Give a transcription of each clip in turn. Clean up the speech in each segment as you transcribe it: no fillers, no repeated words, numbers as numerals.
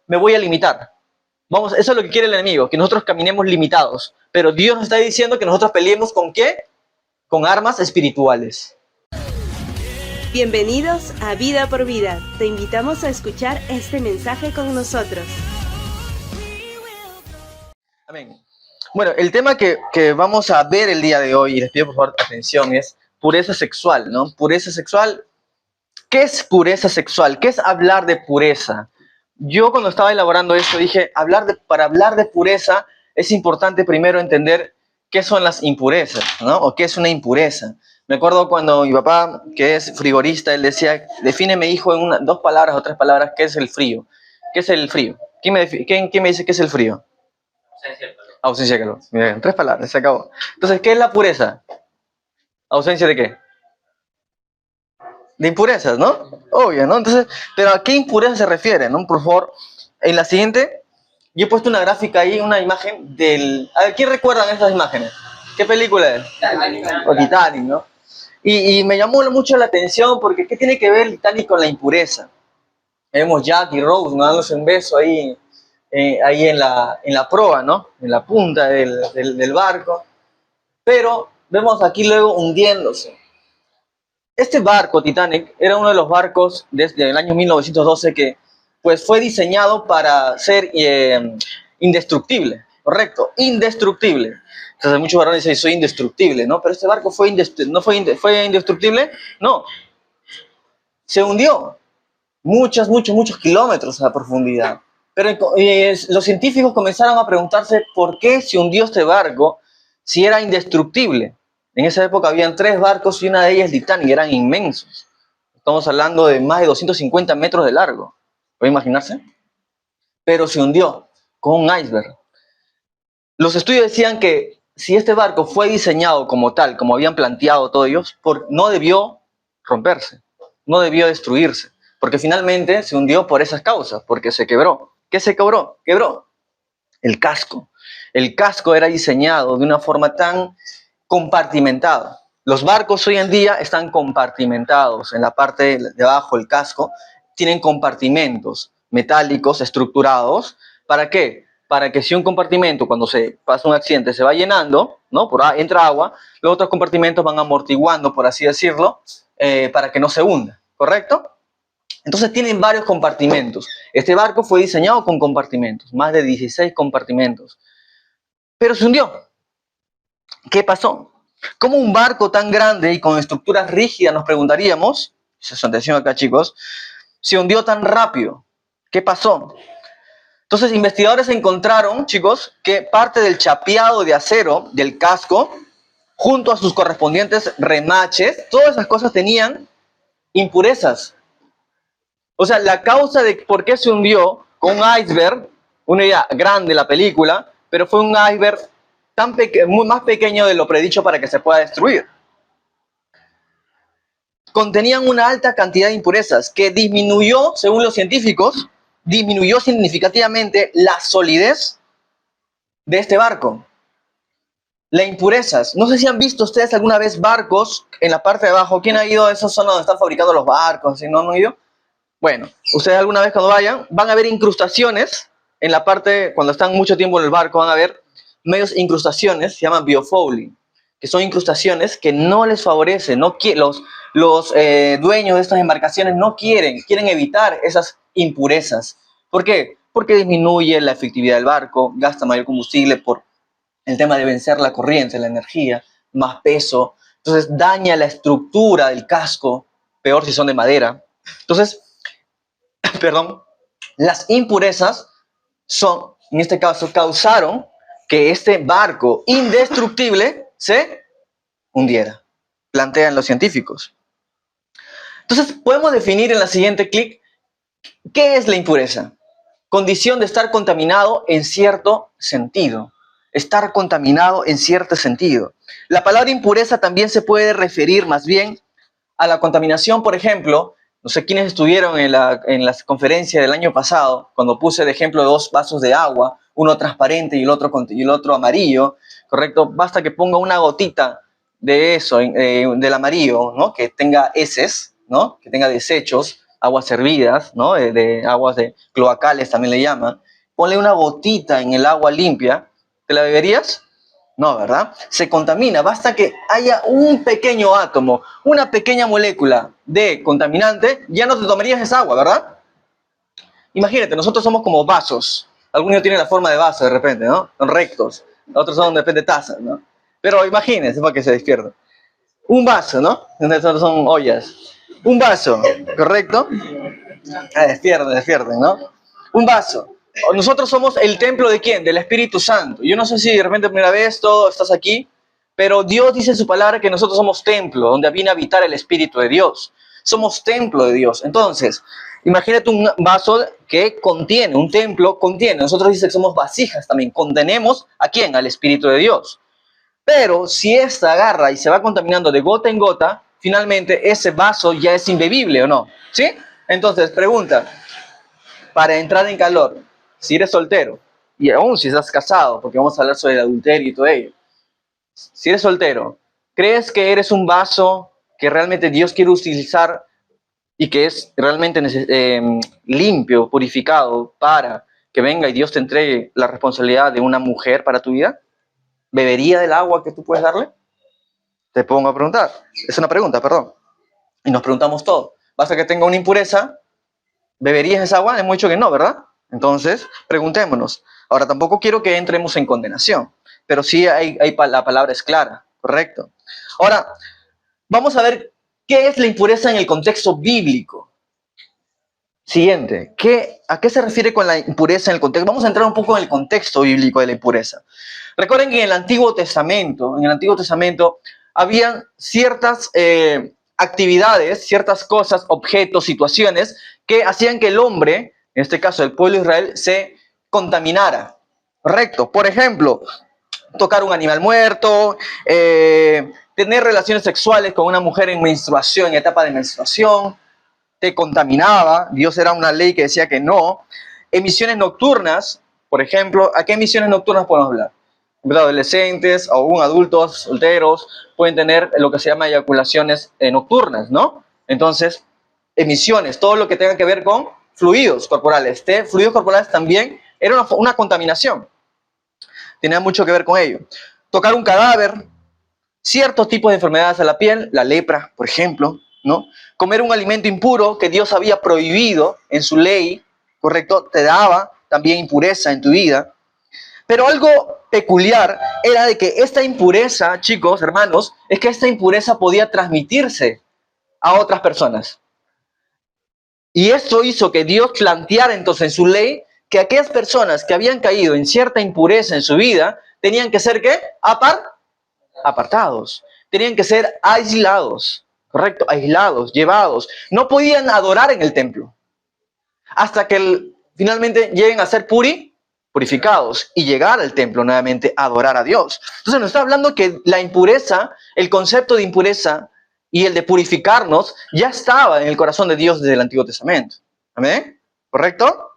me voy a limitar. Vamos, eso es lo que quiere el enemigo, que nosotros caminemos limitados. Pero Dios nos está diciendo que nosotros peleemos ¿con qué? Con armas espirituales. Bienvenidos a Vida por Vida. Te invitamos a escuchar este mensaje con nosotros. Amén. Bueno, el tema que vamos a ver el día de hoy, y les pido por favor atención, es pureza sexual, ¿no? Pureza sexual. ¿Qué es pureza sexual? ¿Qué es hablar de pureza? Yo cuando estaba elaborando esto dije, para hablar de pureza es importante primero entender qué son las impurezas, ¿no? O qué es una impureza. Me acuerdo cuando mi papá, que es frigorista, él decía, defíneme, hijo, en 2 palabras o 3 palabras, ¿qué es el frío? ¿Qué es el frío? ¿Quién me dice qué es el frío? Ausencia de calor. Ausencia de calor. Bien, 3 palabras, se acabó. Entonces, ¿qué es la pureza? ¿Ausencia de qué? De impurezas, ¿no? Obvio, ¿no? Entonces, ¿pero a qué impureza se refiere, no? Por favor, en la siguiente, yo he puesto una gráfica ahí, una imagen del... A ver, ¿quién recuerdan estas imágenes? ¿Qué película es? O Titanic, ¿no? Y me llamó mucho la atención porque ¿qué tiene que ver el Titanic con la impureza? Vemos Jack y Rose ¿no? dándose un beso ahí en la proa, ¿no? En la punta del barco. Pero vemos aquí luego hundiéndose. Este barco, Titanic, era uno de los barcos desde el año 1912 que pues, fue diseñado para ser indestructible, ¿correcto? Indestructible. Entonces muchos varones dicen, soy indestructible, ¿no? Pero este barco fue indestructible, no. Se hundió muchos kilómetros a la profundidad. Pero los científicos comenzaron a preguntarse por qué se hundió este barco si era indestructible. En esa época habían 3 barcos y una de ellas Titanic, eran inmensos. Estamos hablando de más de 250 metros de largo. ¿Puede imaginarse? Pero se hundió con un iceberg. Los estudios decían que si este barco fue diseñado como tal, como habían planteado todos ellos, no debió romperse, no debió destruirse, porque finalmente se hundió por esas causas, porque se quebró. ¿Qué se quebró? Quebró el casco. El casco era diseñado de una forma tan compartimentada. Los barcos hoy en día están compartimentados. En la parte de abajo, el casco, tienen compartimentos metálicos estructurados. ¿Para qué? Para que si un compartimento, cuando se pasa un accidente, se va llenando, ¿no? Entra agua, los otros compartimentos van amortiguando, por así decirlo, para que no se hunda, ¿correcto? Entonces tienen varios compartimentos. Este barco fue diseñado con compartimentos, más de 16 compartimentos. Pero se hundió. ¿Qué pasó? ¿Cómo un barco tan grande y con estructuras rígidas, nos preguntaríamos, atención acá chicos, se hundió tan rápido? ¿Qué pasó? Entonces investigadores encontraron, chicos, que parte del chapeado de acero del casco, junto a sus correspondientes remaches, todas esas cosas tenían impurezas. O sea, la causa de por qué se hundió con un iceberg, una idea grande la película, pero fue un iceberg más pequeño de lo predicho para que se pueda destruir. Contenían una alta cantidad de impurezas que disminuyó, según los científicos, disminuyó significativamente la solidez de este barco. Las impurezas. No sé si han visto ustedes alguna vez barcos en la parte de abajo. ¿Quién ha ido a esas zonas donde están fabricando los barcos? ¿No han ido? Bueno, ustedes alguna vez cuando vayan, van a ver incrustaciones en la parte, cuando están mucho tiempo en el barco, van a ver medios incrustaciones, se llaman biofouling, que son incrustaciones que no les favorecen, los dueños de estas embarcaciones no quieren evitar esas impurezas. ¿Por qué? Porque disminuye la efectividad del barco, gasta mayor combustible por el tema de vencer la corriente, la energía, más peso, entonces daña la estructura del casco, peor si son de madera. Entonces, las impurezas en este caso, causaron que este barco indestructible se hundiera, plantean los científicos. Entonces, podemos definir en la siguiente clic, ¿qué es la impureza? Condición de estar contaminado en cierto sentido. Estar contaminado en cierto sentido. La palabra impureza también se puede referir más bien a la contaminación, por ejemplo, no sé quiénes estuvieron en la conferencia del año pasado, cuando puse de ejemplo 2 vasos de agua, uno transparente y el otro amarillo, ¿correcto? Basta que ponga una gotita de eso, del amarillo, ¿no? Que tenga heces, ¿no? Que tenga desechos, aguas hervidas, ¿no? De aguas de cloacales también le llaman. Ponle una gotita en el agua limpia, ¿te la beberías? No, ¿verdad? Se contamina. Basta que haya un pequeño átomo, una pequeña molécula de contaminante, ya no te tomarías esa agua, ¿verdad? Imagínate, nosotros somos como vasos. Algunos tienen la forma de vaso de repente, ¿no? Son rectos. Otros son de repente tazas, ¿no? Pero imagínense para que se despierten. Un vaso, ¿no? Nosotros son ollas. Un vaso, ¿correcto? Despierten, ¿no? Un vaso. Nosotros somos el templo de ¿quién? Del Espíritu Santo. Yo no sé si de repente primera vez todo estás aquí, pero Dios dice en su palabra que nosotros somos templo, donde viene a habitar el Espíritu de Dios. Somos templo de Dios. Entonces, imagínate un vaso que contiene, un templo contiene. Nosotros dice que somos vasijas también. Contenemos ¿a quién? Al Espíritu de Dios. Pero si esta agarra y se va contaminando de gota en gota, finalmente ese vaso ya es imbebible, ¿o no? ¿Sí? Entonces, pregunta, para entrar en calor, si eres soltero, y aún si estás casado, porque vamos a hablar sobre el adulterio y todo ello, si eres soltero, ¿crees que eres un vaso que realmente Dios quiere utilizar y que es realmente limpio, purificado, para que venga y Dios te entregue la responsabilidad de una mujer para tu vida? ¿Bebería del agua que tú puedes darle? Te pongo a preguntar. Es una pregunta, perdón. Y nos preguntamos todo. Basta que tenga una impureza, ¿beberías esa agua? Hemos dicho que no, ¿verdad? Entonces, preguntémonos. Ahora, tampoco quiero que entremos en condenación, pero sí la palabra es clara, ¿correcto? Ahora, vamos a ver qué es la impureza en el contexto bíblico. Siguiente, ¿a qué se refiere con la impureza en el contexto? Vamos a entrar un poco en el contexto bíblico de la impureza. Recuerden que en el Antiguo Testamento, habían ciertas actividades, ciertas cosas, objetos, situaciones que hacían que el hombre, en este caso el pueblo de Israel, se contaminara. ¿Correcto? Por ejemplo, tocar un animal muerto, tener relaciones sexuales con una mujer en menstruación, en etapa de menstruación, te contaminaba. Dios era una ley que decía que no. Emisiones nocturnas, por ejemplo, ¿a qué emisiones nocturnas podemos hablar? Adolescentes o aún adultos solteros pueden tener lo que se llama eyaculaciones nocturnas, ¿no? Entonces, emisiones, todo lo que tenga que ver con fluidos corporales. Fluidos corporales también era una contaminación. Tenía mucho que ver con ello. Tocar un cadáver, ciertos tipos de enfermedades a la piel, la lepra, por ejemplo, ¿no? Comer un alimento impuro que Dios había prohibido en su ley, ¿correcto? Te daba también impureza en tu vida. Pero algo peculiar era de que esta impureza, chicos, hermanos, es que esta impureza podía transmitirse a otras personas. Y esto hizo que Dios planteara entonces en su ley que aquellas personas que habían caído en cierta impureza en su vida tenían que ser, ¿qué? Apartados. Tenían que ser aislados, ¿correcto? Aislados, llevados. No podían adorar en el templo hasta que finalmente lleguen a ser purificados y llegar al templo nuevamente a adorar a Dios. Entonces nos está hablando que la impureza, el concepto de impureza y el de purificarnos ya estaba en el corazón de Dios desde el Antiguo Testamento. ¿Amén? ¿Correcto?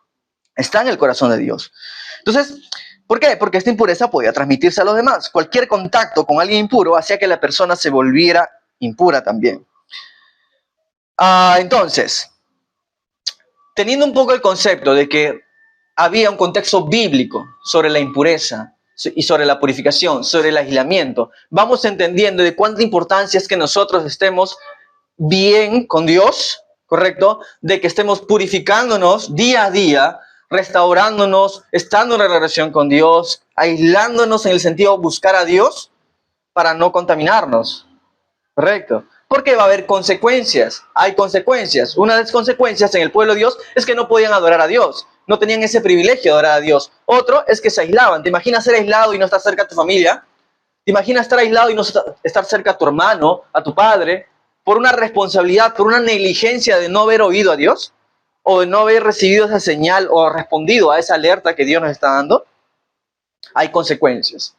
Está en el corazón de Dios. Entonces, ¿por qué? Porque esta impureza podía transmitirse a los demás. Cualquier contacto con alguien impuro hacía que la persona se volviera impura también. Entonces, teniendo un poco el concepto de que había un contexto bíblico sobre la impureza y sobre la purificación, sobre el aislamiento, vamos entendiendo de cuánta importancia es que nosotros estemos bien con Dios, ¿correcto? De que estemos purificándonos día a día, restaurándonos, estando en relación con Dios, aislándonos en el sentido de buscar a Dios para no contaminarnos, ¿correcto? Porque va a haber consecuencias, hay consecuencias. Una de las consecuencias en el pueblo de Dios es que no podían adorar a Dios, no tenían ese privilegio de adorar a Dios. Otro es que se aislaban. ¿Te imaginas ser aislado y no estar cerca a tu familia? ¿Te imaginas estar aislado y no estar cerca a tu hermano, a tu padre, por una responsabilidad, por una negligencia de no haber oído a Dios? ¿O de no haber recibido esa señal o respondido a esa alerta que Dios nos está dando? Hay consecuencias.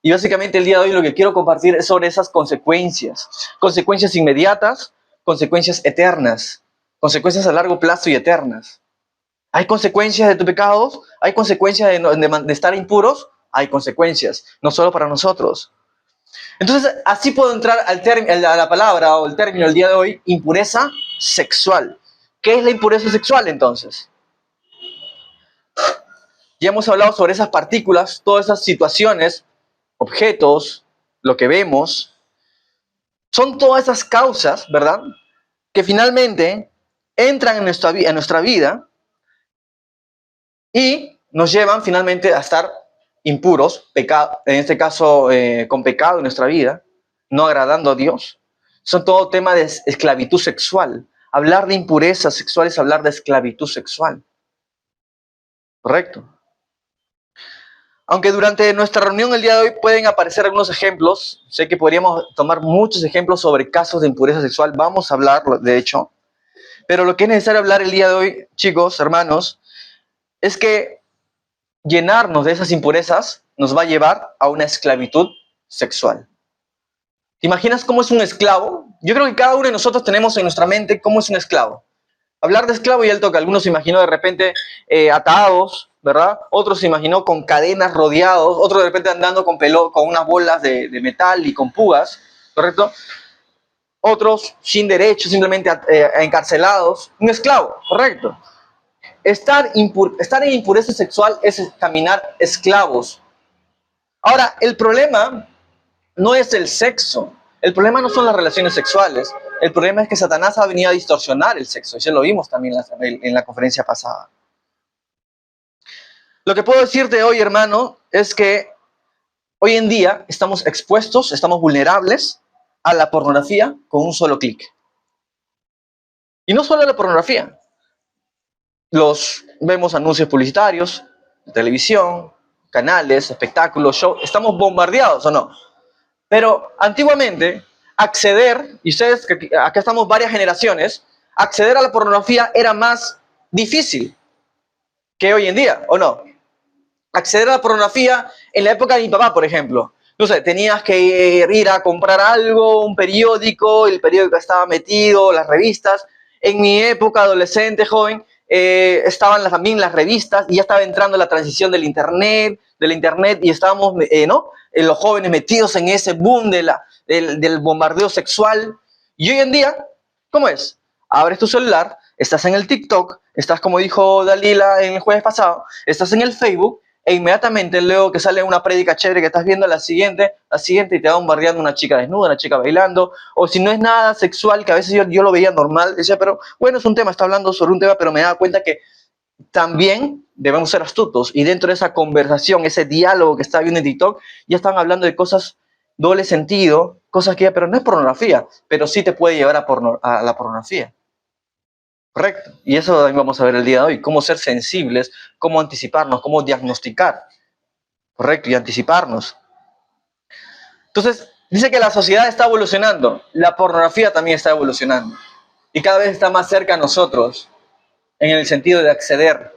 Y básicamente el día de hoy lo que quiero compartir es sobre esas consecuencias. Consecuencias inmediatas, consecuencias eternas, consecuencias a largo plazo y eternas. ¿Hay consecuencias de tus pecados? ¿Hay consecuencias de estar impuros? Hay consecuencias, no solo para nosotros. Entonces, así puedo entrar a la palabra o el término del día de hoy, impureza sexual. ¿Qué es la impureza sexual entonces? Ya hemos hablado sobre esas partículas, todas esas situaciones, objetos, lo que vemos. Son todas esas causas, ¿verdad? Que finalmente entran en nuestra vida y nos llevan finalmente a estar impuros, en este caso con pecado en nuestra vida, no agradando a Dios. Son todo tema de esclavitud sexual. Hablar de impureza sexual es hablar de esclavitud sexual. ¿Correcto? Aunque durante nuestra reunión el día de hoy pueden aparecer algunos ejemplos, sé que podríamos tomar muchos ejemplos sobre casos de impureza sexual, vamos a hablar, de hecho, pero lo que es necesario hablar el día de hoy, chicos, hermanos, es que llenarnos de esas impurezas nos va a llevar a una esclavitud sexual. ¿Te imaginas cómo es un esclavo? Yo creo que cada uno de nosotros tenemos en nuestra mente cómo es un esclavo. Hablar de esclavo y él toca. Algunos se imaginó de repente atados, ¿verdad? Otros se imaginó con cadenas rodeados, otros de repente andando con unas bolas de metal y con púas, ¿correcto? Otros sin derecho, simplemente encarcelados. Un esclavo, ¿correcto? Estar en impureza sexual es caminar esclavos. Ahora, el problema no es el sexo. El problema no son las relaciones sexuales. El problema es que Satanás ha venido a distorsionar el sexo. Eso lo vimos también en la conferencia pasada. Lo que puedo decirte hoy, hermano, es que hoy en día estamos expuestos, estamos vulnerables a la pornografía con un solo clic. Y no solo la pornografía. Vemos anuncios publicitarios, televisión, canales, espectáculos, shows. ¿Estamos bombardeados o no? Pero antiguamente, acceder, y ustedes, que acá estamos varias generaciones, acceder a la pornografía era más difícil que hoy en día, ¿o no? Acceder a la pornografía en la época de mi papá, por ejemplo. No sé, tenías que ir a comprar algo, un periódico, el periódico estaba metido, las revistas. En mi época, adolescente, joven, estaban también las revistas y ya estaba entrando la transición del internet y estábamos, ¿no? Los jóvenes metidos en ese boom del bombardeo sexual. Y hoy en día, ¿cómo es? Abres tu celular, estás en el TikTok, estás, como dijo Dalila en el jueves pasado, estás en el Facebook, e inmediatamente luego que sale una prédica chévere que estás viendo la siguiente y te va bombardeando una chica desnuda, una chica bailando, o si no es nada sexual, que a veces yo lo veía normal, decía, pero bueno, es un tema, está hablando sobre un tema, pero me daba cuenta que también debemos ser astutos, y dentro de esa conversación, ese diálogo que está viendo en TikTok, ya están hablando de cosas doble sentido, cosas que, pero no es pornografía, pero sí te puede llevar a la pornografía. Correcto. Y eso también vamos a ver el día de hoy. Cómo ser sensibles, cómo anticiparnos, cómo diagnosticar. Correcto, y anticiparnos. Entonces, dice que la sociedad está evolucionando. La pornografía también está evolucionando. Y cada vez está más cerca a nosotros, en el sentido de acceder.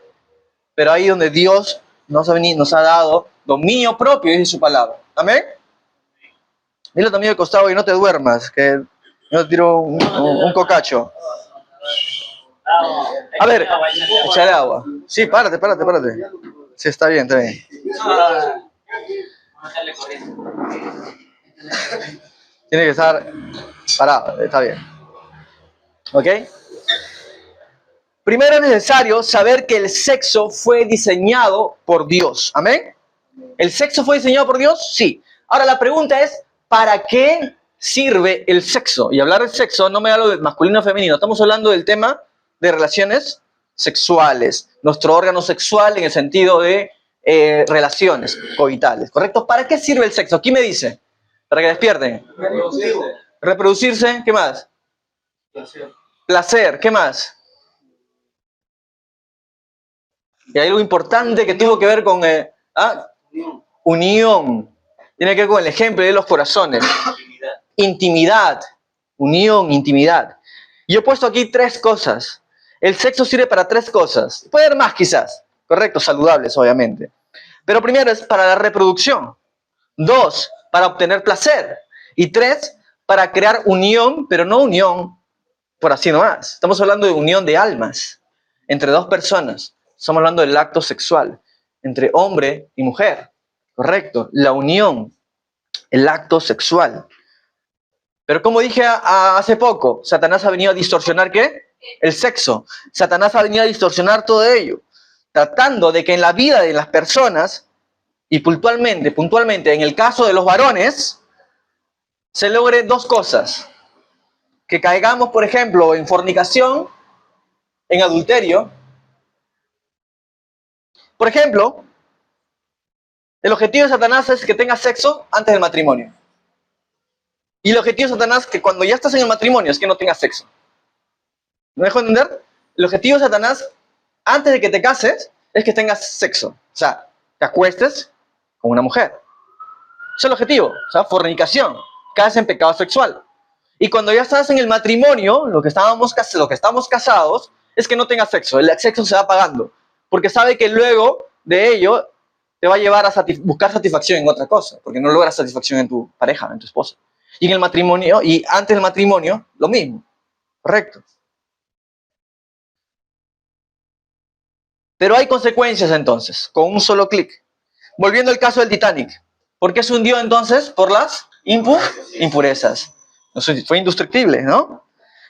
Pero ahí donde Dios nos ha dado dominio propio, dice su palabra. ¿Amén? Dile también al costado y no te duermas, que yo te tiro un cocacho. A ver, echale agua. Sí, párate. Sí, está bien. Tiene que estar parado, está bien. ¿Ok? Primero es necesario saber que el sexo fue diseñado por Dios. ¿Amén? ¿El sexo fue diseñado por Dios? Sí. Ahora la pregunta es, ¿para qué sirve el sexo? Y hablar del sexo no me hablo de masculino o femenino. Estamos hablando del tema de relaciones sexuales, nuestro órgano sexual en el sentido de relaciones coitales, ¿correcto? ¿Para qué sirve el sexo? ¿Quién me dice? Para que despierten. Reproducirse, ¿qué más? Placer, ¿qué más? Y hay algo importante que tuvo que ver con unión. Tiene que ver con el ejemplo de los corazones. Intimidad. Unión, intimidad. Y he puesto aquí 3 cosas. El sexo sirve para 3 cosas. Puede haber más quizás. Correcto, saludables obviamente. Pero primero es para la reproducción. 2, para obtener placer. Y 3, para crear unión, pero no unión por así nomás. Estamos hablando de unión de almas entre 2 personas. Estamos hablando del acto sexual entre hombre y mujer. Correcto, la unión, el acto sexual. Pero como dije hace poco, Satanás ha venido a distorsionar ¿qué? El sexo. Satanás ha venido a distorsionar todo ello, tratando de que en la vida de las personas, y puntualmente en el caso de los varones, se logre dos cosas. Que caigamos, por ejemplo, en fornicación, en adulterio. Por ejemplo, el objetivo de Satanás es que tengas sexo antes del matrimonio. Y el objetivo de Satanás es que cuando ya estás en el matrimonio es que no tengas sexo. ¿Me dejo entender? El objetivo de Satanás, antes de que te cases, es que tengas sexo. O sea, te acuestes con una mujer. Ese es el objetivo. O sea, fornicación. Caes en pecado sexual. Y cuando ya estás en el matrimonio, lo que estamos casados, es que no tengas sexo. El sexo se va apagando. Porque sabe que luego de ello te va a llevar a buscar satisfacción en otra cosa. Porque no logras satisfacción en tu pareja, en tu esposa. Y en el matrimonio, y antes del matrimonio, lo mismo. Correcto. Pero hay consecuencias entonces, con un solo clic. Volviendo al caso del Titanic. ¿Por qué se hundió entonces? Por las impurezas. Fue indestructible, ¿no?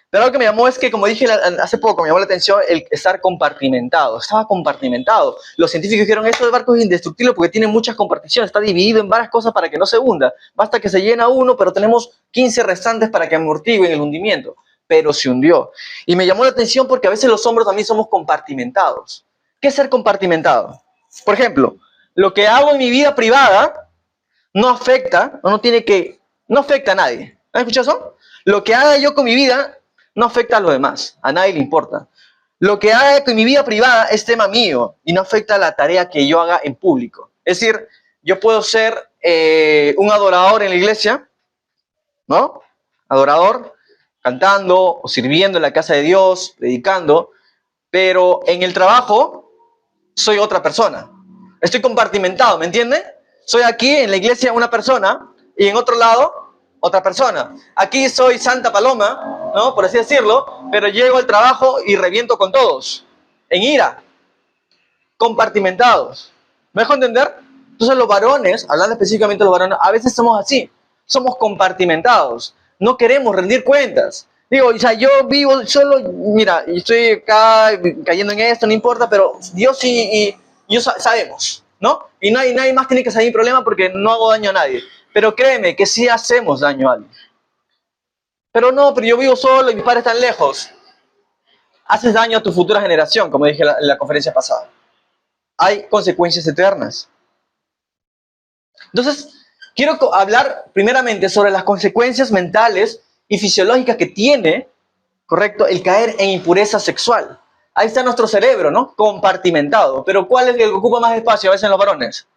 Pero algo que me llamó es que, como dije hace poco, me llamó la atención el estar compartimentado. Estaba compartimentado. Los científicos dijeron, esto de barco es indestructible porque tiene muchas comparticiones. Está dividido en varias cosas para que no se hunda. Basta que se llena uno, pero tenemos 15 restantes para que amortiguen el hundimiento. Pero se hundió. Y me llamó la atención porque a veces los hombres también somos compartimentados. ¿Qué es ser compartimentado? Por ejemplo, lo que hago en mi vida privada no afecta, no afecta a nadie. ¿Han escuchado eso? Lo que haga yo con mi vida no afecta a los demás, a nadie le importa. Lo que haga con mi vida privada es tema mío y no afecta a la tarea que yo haga en público. Es decir, yo puedo ser un adorador en la iglesia, ¿no? Adorador, cantando o sirviendo en la casa de Dios, predicando, pero en el trabajo soy otra persona. Estoy compartimentado, ¿me entiende? Soy aquí en la iglesia una persona y en otro lado otra persona. Aquí soy Santa Paloma, ¿no? Por así decirlo, pero llego al trabajo y reviento con todos, en ira, compartimentados. ¿Me dejo entender? Entonces los varones, hablando específicamente de los varones, a veces somos así, somos compartimentados, no queremos rendir cuentas. Digo, o sea, yo vivo solo, mira, y estoy acá cayendo en esto, no importa, pero Dios y yo sabemos, ¿no? Y nadie más tiene que salir problema porque no hago daño a nadie. Pero créeme que sí hacemos daño a alguien. Pero yo vivo solo y mis padres están lejos. Haces daño a tu futura generación, como dije en la conferencia pasada. Hay consecuencias eternas. Entonces, quiero hablar primeramente sobre las consecuencias mentales y fisiológicas que tiene, correcto, el caer en impureza sexual. Ahí está nuestro cerebro, ¿no? Compartimentado. Pero ¿cuál es el que ocupa más espacio a veces en los varones?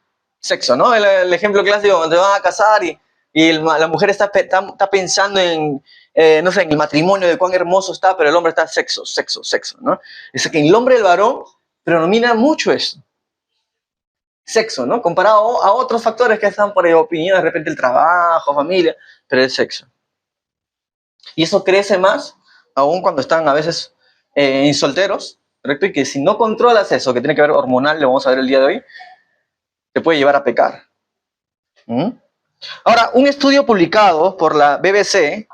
Sexo, ¿no? El ejemplo clásico cuando te van a casar y la mujer está pensando en, no sé, en el matrimonio, de cuán hermoso está, pero el hombre está sexo, ¿no? Es que el hombre y el varón predomina mucho eso. Sexo, ¿no? Comparado a otros factores que están por opinión, de repente el trabajo, familia, pero el sexo. Y eso crece más, aún cuando están a veces solteros, ¿correcto? Y que si no controlas eso, que tiene que ver hormonal, lo vamos a ver el día de hoy, te puede llevar a pecar. Ahora, un estudio publicado por la BBC,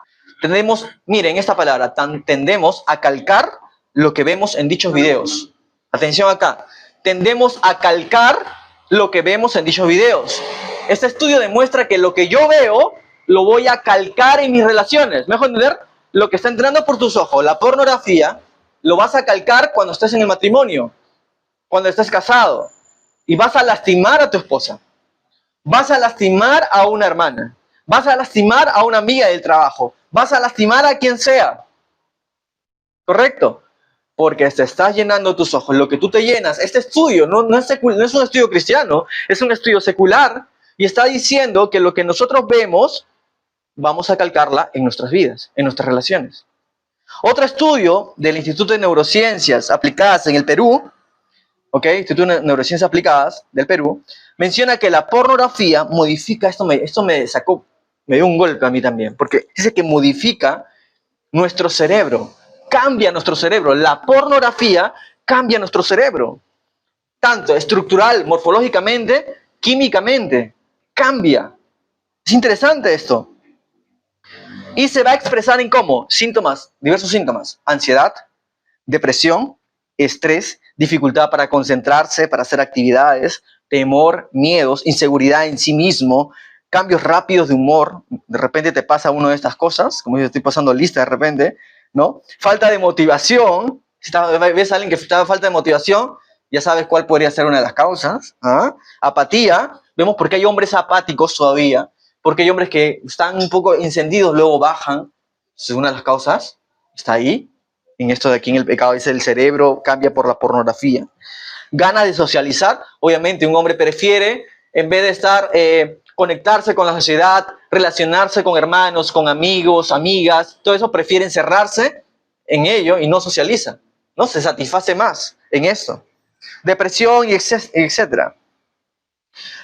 miren esta palabra, tendemos a calcar lo que vemos en dichos videos. Atención acá, tendemos a calcar lo que vemos en dichos videos. Este estudio demuestra que lo que yo veo, lo voy a calcar en mis relaciones. ¿Me dejo entender? Lo que está entrando por tus ojos, la pornografía, lo vas a calcar cuando estés en el matrimonio, cuando estés casado. Y vas a lastimar a tu esposa. Vas a lastimar a una hermana. Vas a lastimar a una amiga del trabajo. Vas a lastimar a quien sea. ¿Correcto? Porque te estás llenando tus ojos. Lo que tú te llenas, este estudio no es un estudio cristiano, es un estudio secular. Y está diciendo que lo que nosotros vemos, vamos a calcarla en nuestras vidas, en nuestras relaciones. Otro estudio del Instituto de Neurociencias Aplicadas en el Perú, Instituto de Neurociencias Aplicadas del Perú, menciona que la pornografía modifica, esto me dio un golpe a mí también, porque dice que modifica nuestro cerebro, cambia nuestro cerebro. La pornografía cambia nuestro cerebro, tanto estructural, morfológicamente, químicamente, cambia. Es interesante esto. Y se va a expresar en cómo, diversos síntomas, ansiedad, depresión, estrés, dificultad para concentrarse, para hacer actividades, temor, miedos, inseguridad en sí mismo, cambios rápidos de humor. De repente te pasa una de estas cosas, como yo estoy pasando lista de repente, ¿no? Falta de motivación. Si ves a alguien que está falta de motivación, ya sabes cuál podría ser una de las causas. ¿Ah? Apatía. Vemos por qué hay hombres apáticos todavía, porque hay hombres que están un poco encendidos, luego bajan. Es una de las causas. Está ahí. En esto de aquí en el pecado dice el cerebro cambia por la pornografía. Ganas de socializar. Obviamente un hombre prefiere, en vez de estar conectarse con la sociedad, relacionarse con hermanos, con amigos, amigas, todo eso, prefiere encerrarse en ello y no socializa, ¿no? Se satisface más en esto. Depresión y etcétera.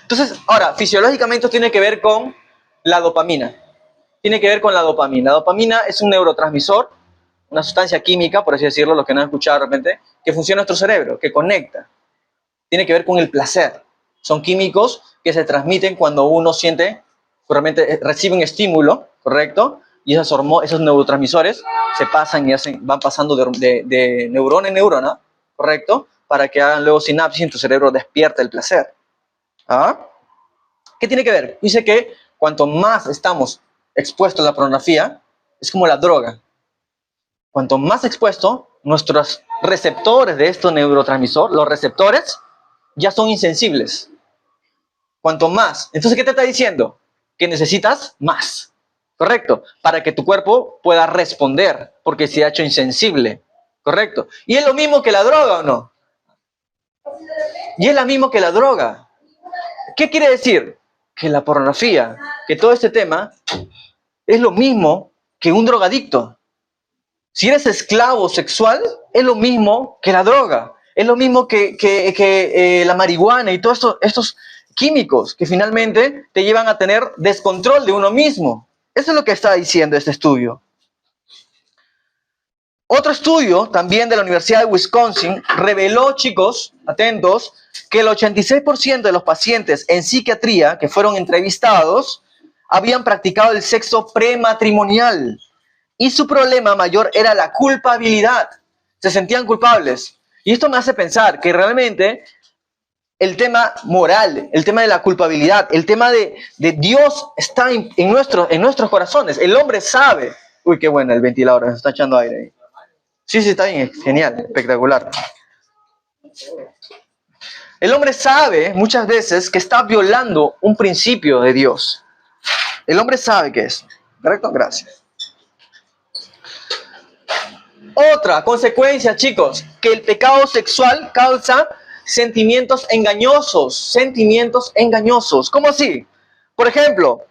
Entonces, ahora, fisiológicamente tiene que ver con la dopamina. Tiene que ver con la dopamina. La dopamina es un neurotransmisor, una sustancia química, por así decirlo, los que no han escuchado de repente, que funciona en nuestro cerebro, que conecta. Tiene que ver con el placer. Son químicos que se transmiten cuando uno siente, realmente recibe un estímulo, ¿correcto? Y esos neurotransmisores se pasan y van pasando de neurona en neurona, ¿correcto? Para que hagan luego sinapsis y en tu cerebro despierta el placer. ¿Ah? ¿Qué tiene que ver? Dice que cuanto más estamos expuestos a la pornografía, es como la droga. Cuanto más expuesto, nuestros receptores de estos neurotransmisores, los receptores, ya son insensibles. Cuanto más. Entonces, ¿qué te está diciendo? Que necesitas más. ¿Correcto? Para que tu cuerpo pueda responder, porque se ha hecho insensible. ¿Correcto? Y es lo mismo que la droga, ¿o no? Y es lo mismo que la droga. ¿Qué quiere decir? Que la pornografía, que todo este tema, es lo mismo que un drogadicto. Si eres esclavo sexual, es lo mismo que la droga. Es lo mismo que la marihuana y todos estos químicos que finalmente te llevan a tener descontrol de uno mismo. Eso es lo que está diciendo este estudio. Otro estudio, también de la Universidad de Wisconsin, reveló, chicos, atentos, que el 86% de los pacientes en psiquiatría que fueron entrevistados habían practicado el sexo prematrimonial. Y su problema mayor era la culpabilidad. Se sentían culpables. Y esto me hace pensar que realmente el tema moral, el tema de la culpabilidad, el tema de Dios está en nuestros corazones. El hombre sabe. Uy, qué bueno el ventilador, se está echando aire ahí. Sí, está bien, genial, espectacular. El hombre sabe muchas veces que está violando un principio de Dios. El hombre sabe que es. ¿Correcto? Gracias. Otra consecuencia, chicos, que el pecado sexual causa sentimientos engañosos. Sentimientos engañosos. ¿Cómo así? Por ejemplo,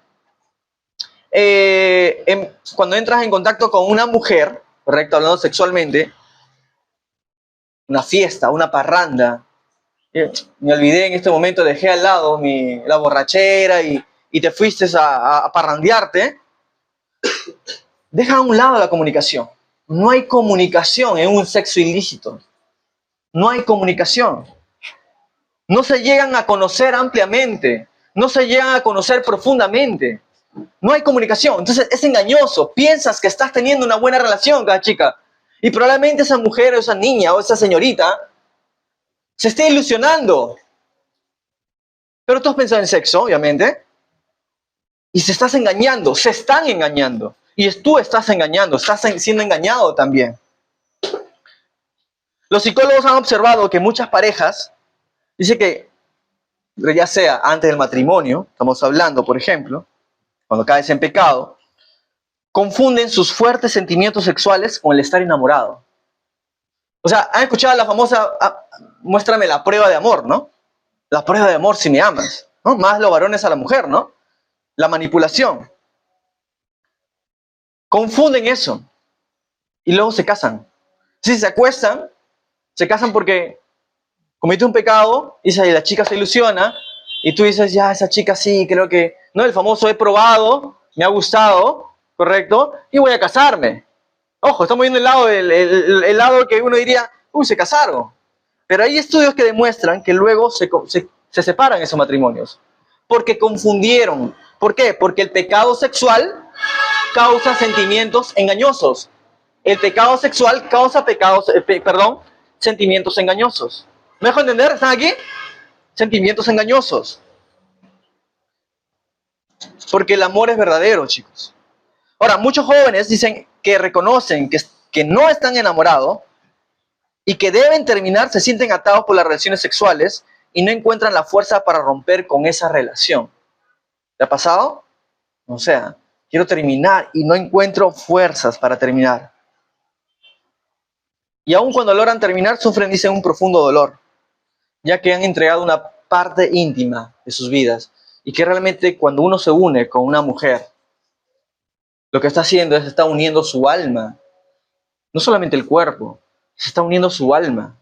cuando entras en contacto con una mujer, correcto, hablando sexualmente, una fiesta, una parranda, me olvidé en este momento, dejé al lado la borrachera y te fuiste a parrandearte, deja a un lado la comunicación. No hay comunicación en un sexo ilícito. No hay comunicación. No se llegan a conocer ampliamente. No se llegan a conocer profundamente. No hay comunicación. Entonces es engañoso. Piensas que estás teniendo una buena relación con la chica. Y probablemente esa mujer o esa niña o esa señorita se esté ilusionando. Pero tú has pensado en sexo, obviamente. Y se estás engañando. Se están engañando. Y tú estás engañando. Estás siendo engañado también. Los psicólogos han observado que muchas parejas, dice que ya sea antes del matrimonio, estamos hablando, por ejemplo, cuando caes en pecado, confunden sus fuertes sentimientos sexuales con el estar enamorado. O sea, han escuchado la famosa, muéstrame la prueba de amor, ¿no? La prueba de amor si me amas, ¿no? Más los varones a la mujer, ¿no? La manipulación. Confunden eso. Y luego se casan. Si se acuestan, se casan porque comete un pecado, y la chica se ilusiona, y tú dices, ya, esa chica sí, creo que, no, el famoso he probado, me ha gustado, ¿correcto? Y voy a casarme. Ojo, estamos viendo el lado que uno diría, uy, se casaron. Pero hay estudios que demuestran que luego se separan esos matrimonios. Porque confundieron. ¿Por qué? Porque el pecado sexual causa sentimientos engañosos. El pecado sexual causa sentimientos engañosos. ¿Me dejo entender? ¿Están aquí? Sentimientos engañosos. Porque el amor es verdadero, chicos. Ahora, muchos jóvenes dicen que reconocen que no están enamorados y que deben terminar, se sienten atados por las relaciones sexuales y no encuentran la fuerza para romper con esa relación. ¿Te ha pasado? O sea, quiero terminar y no encuentro fuerzas para terminar. Y aun cuando logran terminar, sufren, dicen, un profundo dolor, ya que han entregado una parte íntima de sus vidas. Y que realmente cuando uno se une con una mujer, lo que está haciendo es está uniendo su alma. No solamente el cuerpo, se está uniendo su alma.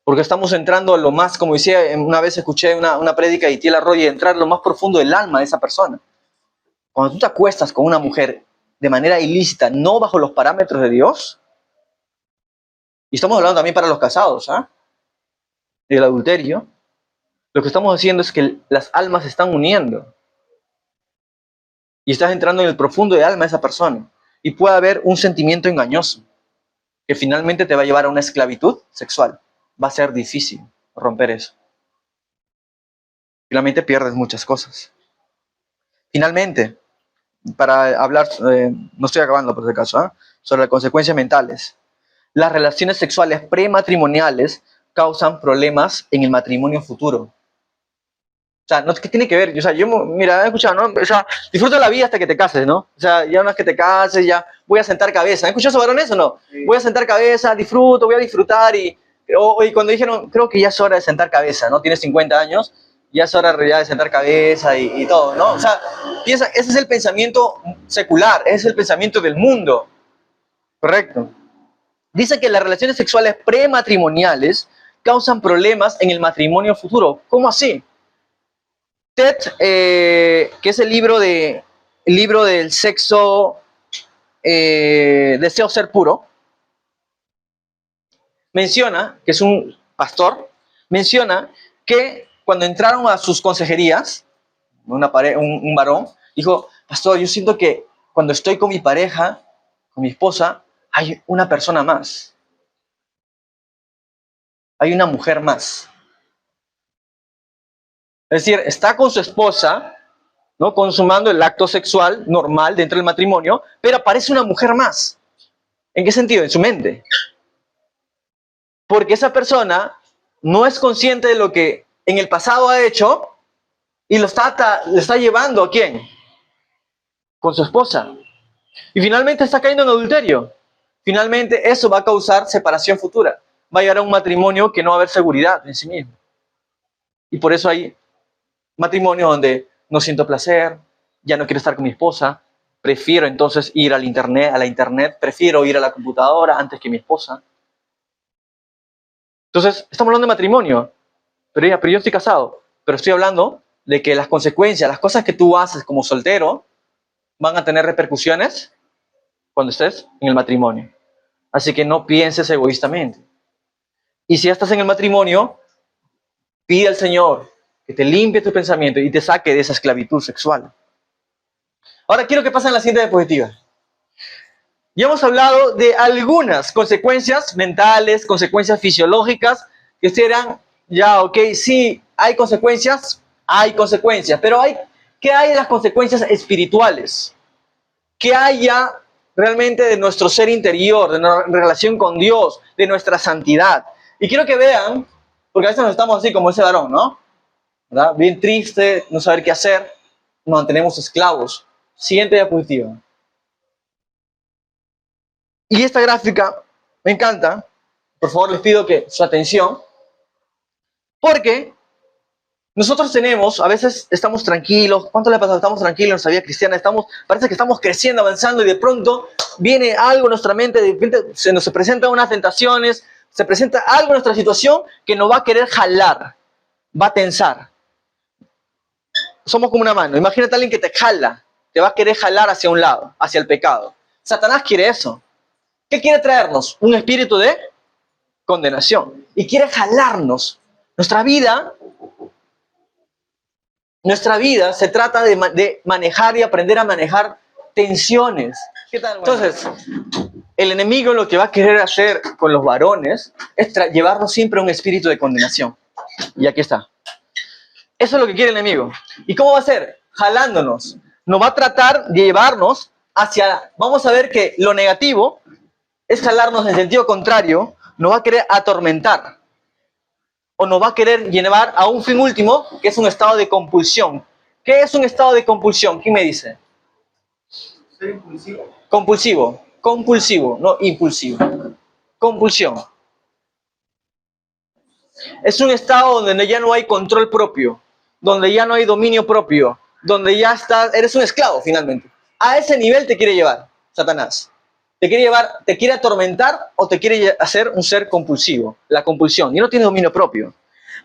Porque estamos entrando a lo más, como decía, una vez escuché una prédica de Itiel Arroyo, entrar a lo más profundo del alma de esa persona. Cuando tú te acuestas con una mujer de manera ilícita, no bajo los parámetros de Dios, y estamos hablando también para los casados, ¿ah? Del adulterio, lo que estamos haciendo es que las almas se están uniendo. Y estás entrando en el profundo del alma de esa persona. Y puede haber un sentimiento engañoso, que finalmente te va a llevar a una esclavitud sexual. Va a ser difícil romper eso. Finalmente pierdes muchas cosas. Finalmente, para hablar, no estoy acabando por si acaso, sobre las consecuencias mentales. Las relaciones sexuales prematrimoniales causan problemas en el matrimonio futuro. O sea, ¿qué tiene que ver? O sea, mira, he escuchado, ¿no? O sea, disfruta la vida hasta que te cases, ¿no? O sea, ya una vez que te cases, ya voy a sentar cabeza. ¿Han escuchado esos varones o no? Sí. Voy a sentar cabeza, voy a disfrutar y cuando dijeron, creo que ya es hora de sentar cabeza, ¿no? Tienes 50 años, ya es hora ya de sentar cabeza y todo, ¿no? O sea, piensa, ese es el pensamiento secular, ese es el pensamiento del mundo. Correcto. Dice que las relaciones sexuales prematrimoniales causan problemas en el matrimonio futuro. ¿Cómo así? TED, que es el libro del sexo, deseo ser puro, menciona, que es un pastor, menciona que cuando entraron a sus consejerías, un varón, dijo, pastor, yo siento que cuando estoy con mi pareja, con mi esposa, hay una persona más. Hay una mujer más. Es decir, está con su esposa, ¿no? Consumando el acto sexual normal dentro del matrimonio, pero aparece una mujer más. ¿En qué sentido? En su mente. Porque esa persona no es consciente de lo que en el pasado ha hecho y le está llevando ¿a quién? Con su esposa. Y finalmente está cayendo en adulterio. Finalmente eso va a causar separación futura. Va a llegar a un matrimonio que no va a haber seguridad en sí mismo. Y por eso hay matrimonios donde no siento placer, ya no quiero estar con mi esposa, prefiero entonces ir a la internet, prefiero ir a la computadora antes que mi esposa. Entonces, estamos hablando de matrimonio, pero yo estoy casado, pero estoy hablando de que las consecuencias, las cosas que tú haces como soltero, van a tener repercusiones cuando estés en el matrimonio. Así que no pienses egoístamente. Y si ya estás en el matrimonio, pide al Señor que te limpie tu pensamiento y te saque de esa esclavitud sexual. Ahora quiero que pasen la siguiente diapositiva. Ya hemos hablado de algunas consecuencias mentales, consecuencias fisiológicas, que serán, ya, ok, sí, hay consecuencias, pero ¿qué hay de las consecuencias espirituales? ¿Qué hay ya realmente de nuestro ser interior, de nuestra relación con Dios, de nuestra santidad? Y quiero que vean, porque a veces nos estamos así como ese varón, ¿no? ¿Verdad? Bien triste, no saber qué hacer, nos mantenemos esclavos. Siguiente diapositiva. Y esta gráfica me encanta. Por favor, les pido que su atención. Porque nosotros a veces estamos tranquilos. ¿Cuánto le ha pasado? Estamos tranquilos en nuestra vida cristiana. Parece que estamos creciendo, avanzando y de pronto viene algo en nuestra mente. De repente se nos presentan unas tentaciones. Se presenta algo en nuestra situación que nos va a querer jalar. Va a tensar. Somos como una mano. Imagínate a alguien que te jala. Te va a querer jalar hacia un lado, hacia el pecado. Satanás quiere eso. ¿Qué quiere traernos? Un espíritu de condenación. Y quiere jalarnos. Nuestra vida se trata de manejar y aprender a manejar tensiones. ¿Qué tal? Entonces, el enemigo lo que va a querer hacer con los varones es llevarnos siempre a un espíritu de condenación. Y aquí está. Eso es lo que quiere el enemigo. ¿Y cómo va a ser? Jalándonos. Nos va a tratar de llevarnos hacia... Vamos a ver que lo negativo es jalarnos en sentido contrario, nos va a querer atormentar. O nos va a querer llevar a un fin último, que es un estado de compulsión. ¿Qué es un estado de compulsión? ¿Quién me dice? Ser impulsivo. Compulsivo. Compulsivo, no impulsivo. Compulsión. Es un estado donde ya no hay control propio, donde ya no hay dominio propio, donde ya eres un esclavo finalmente. A ese nivel te quiere llevar Satanás. Te quiere llevar, te quiere atormentar o te quiere hacer un ser compulsivo. La compulsión. Y no tiene dominio propio.